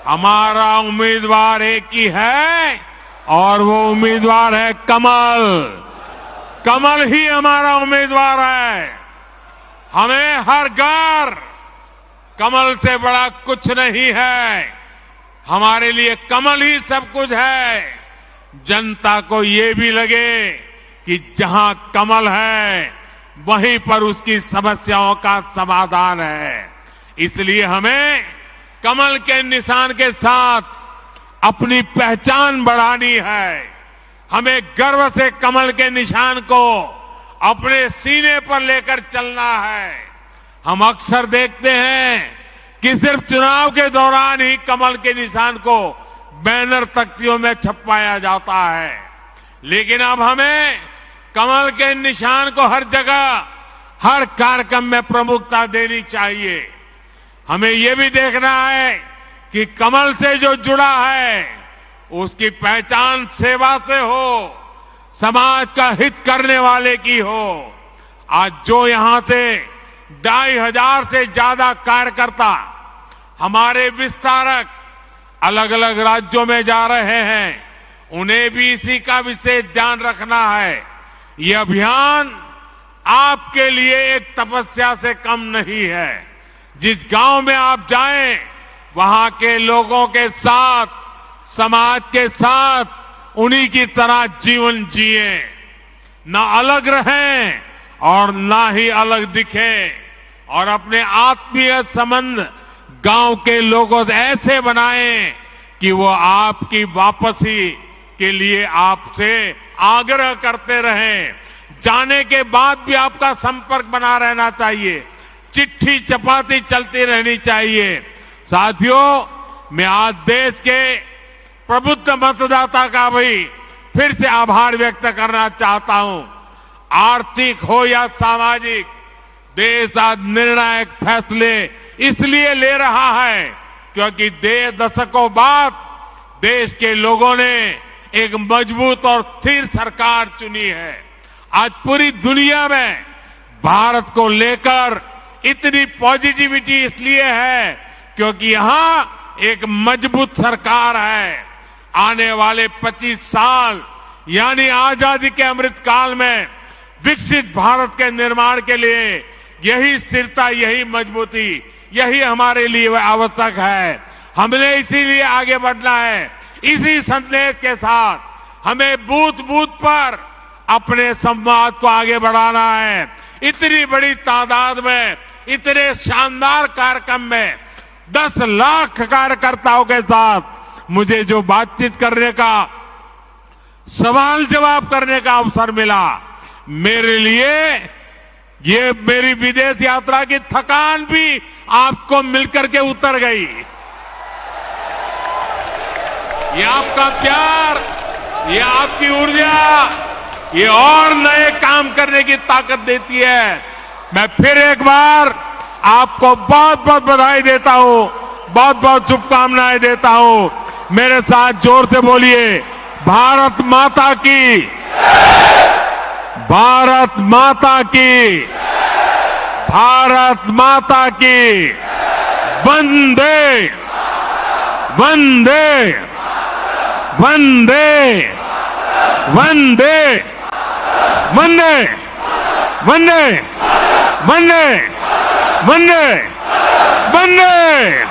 हमारा उम्मीदवार एक ही है और वो उम्मीदवार है कमल। कमल ही हमारा उम्मीदवार है। हमें हर घर कमल से बड़ा कुछ नहीं है। हमारे लिए कमल ही सब कुछ है। जनता को ये भी लगे कि जहां कमल है वहीं पर उसकी समस्याओं का समाधान है। इसलिए हमें कमल के निशान के साथ अपनी पहचान बढ़ानी है। हमें गर्व से कमल के निशान को अपने सीने पर लेकर चलना है। हम अक्सर देखते हैं कि सिर्फ चुनाव के दौरान ही कमल के निशान को बैनर तख्तियों में छपवाया जाता है, लेकिन अब हमें कमल के निशान को हर जगह, हर कार्यक्रम में प्रमुखता देनी चाहिए। हमें यह भी देखना है कि कमल से जो जुड़ा है उसकी पहचान सेवा से हो, समाज का हित करने वाले की हो। आज जो यहां से 2,500 से ज्यादा कार्यकर्ता हमारे विस्तारक अलग अलग राज्यों में जा रहे हैं, उन्हें भी इसी का विशेष ध्यान रखना है। ये अभियान आपके लिए एक तपस्या से कम नहीं है। जिस गांव में आप जाएं, वहां के लोगों के साथ, समाज के साथ उन्हीं की तरह जीवन जिए, ना अलग रहें और ना ही अलग दिखें, और अपने आत्मीय संबंध गांव के लोगों से ऐसे बनाएं कि वो आपकी वापसी के लिए आपसे आग्रह करते रहें। जाने के बाद भी आपका संपर्क बना रहना चाहिए, चिट्ठी चपाती चलती रहनी चाहिए। साथियों, मैं आज देश के प्रबुद्ध मतदाता का भी फिर से आभार व्यक्त करना चाहता हूं। आर्थिक हो या सामाजिक, देश आज निर्णायक फैसले इसलिए ले रहा है क्योंकि दशकों बाद देश के लोगों ने एक मजबूत और स्थिर सरकार चुनी है। आज पूरी दुनिया में भारत को लेकर इतनी पॉजिटिविटी इसलिए है क्योंकि यहां एक मजबूत सरकार है। आने वाले 25 साल यानी आजादी के अमृत काल में विकसित भारत के निर्माण के लिए यही स्थिरता, यही मजबूती, यही हमारे लिए आवश्यक है। हमें इसीलिए आगे बढ़ना है। इसी संदेश के साथ हमें बूथ बूथ पर अपने संवाद को आगे बढ़ाना है। इतनी बड़ी तादाद में, इतने शानदार कार्यक्रम में 10 लाख कार्यकर्ताओं के साथ मुझे जो बातचीत करने का, सवाल जवाब करने का अवसर मिला, मेरे लिए ये मेरी विदेश यात्रा की थकान भी आपको मिलकर के उतर गई। ये आपका प्यार, ये आपकी ऊर्जा, ये और नए काम करने की ताकत देती है। मैं फिर एक बार आपको बहुत बहुत बधाई देता हूं, बहुत बहुत शुभकामनाएं देता हूं। मेरे साथ जोर से बोलिए, भारत माता की, भारत माता की, भारत माता की, वंदे वंदे वंदे वंदे वंदे वंदे वंदे वंदे वंदे।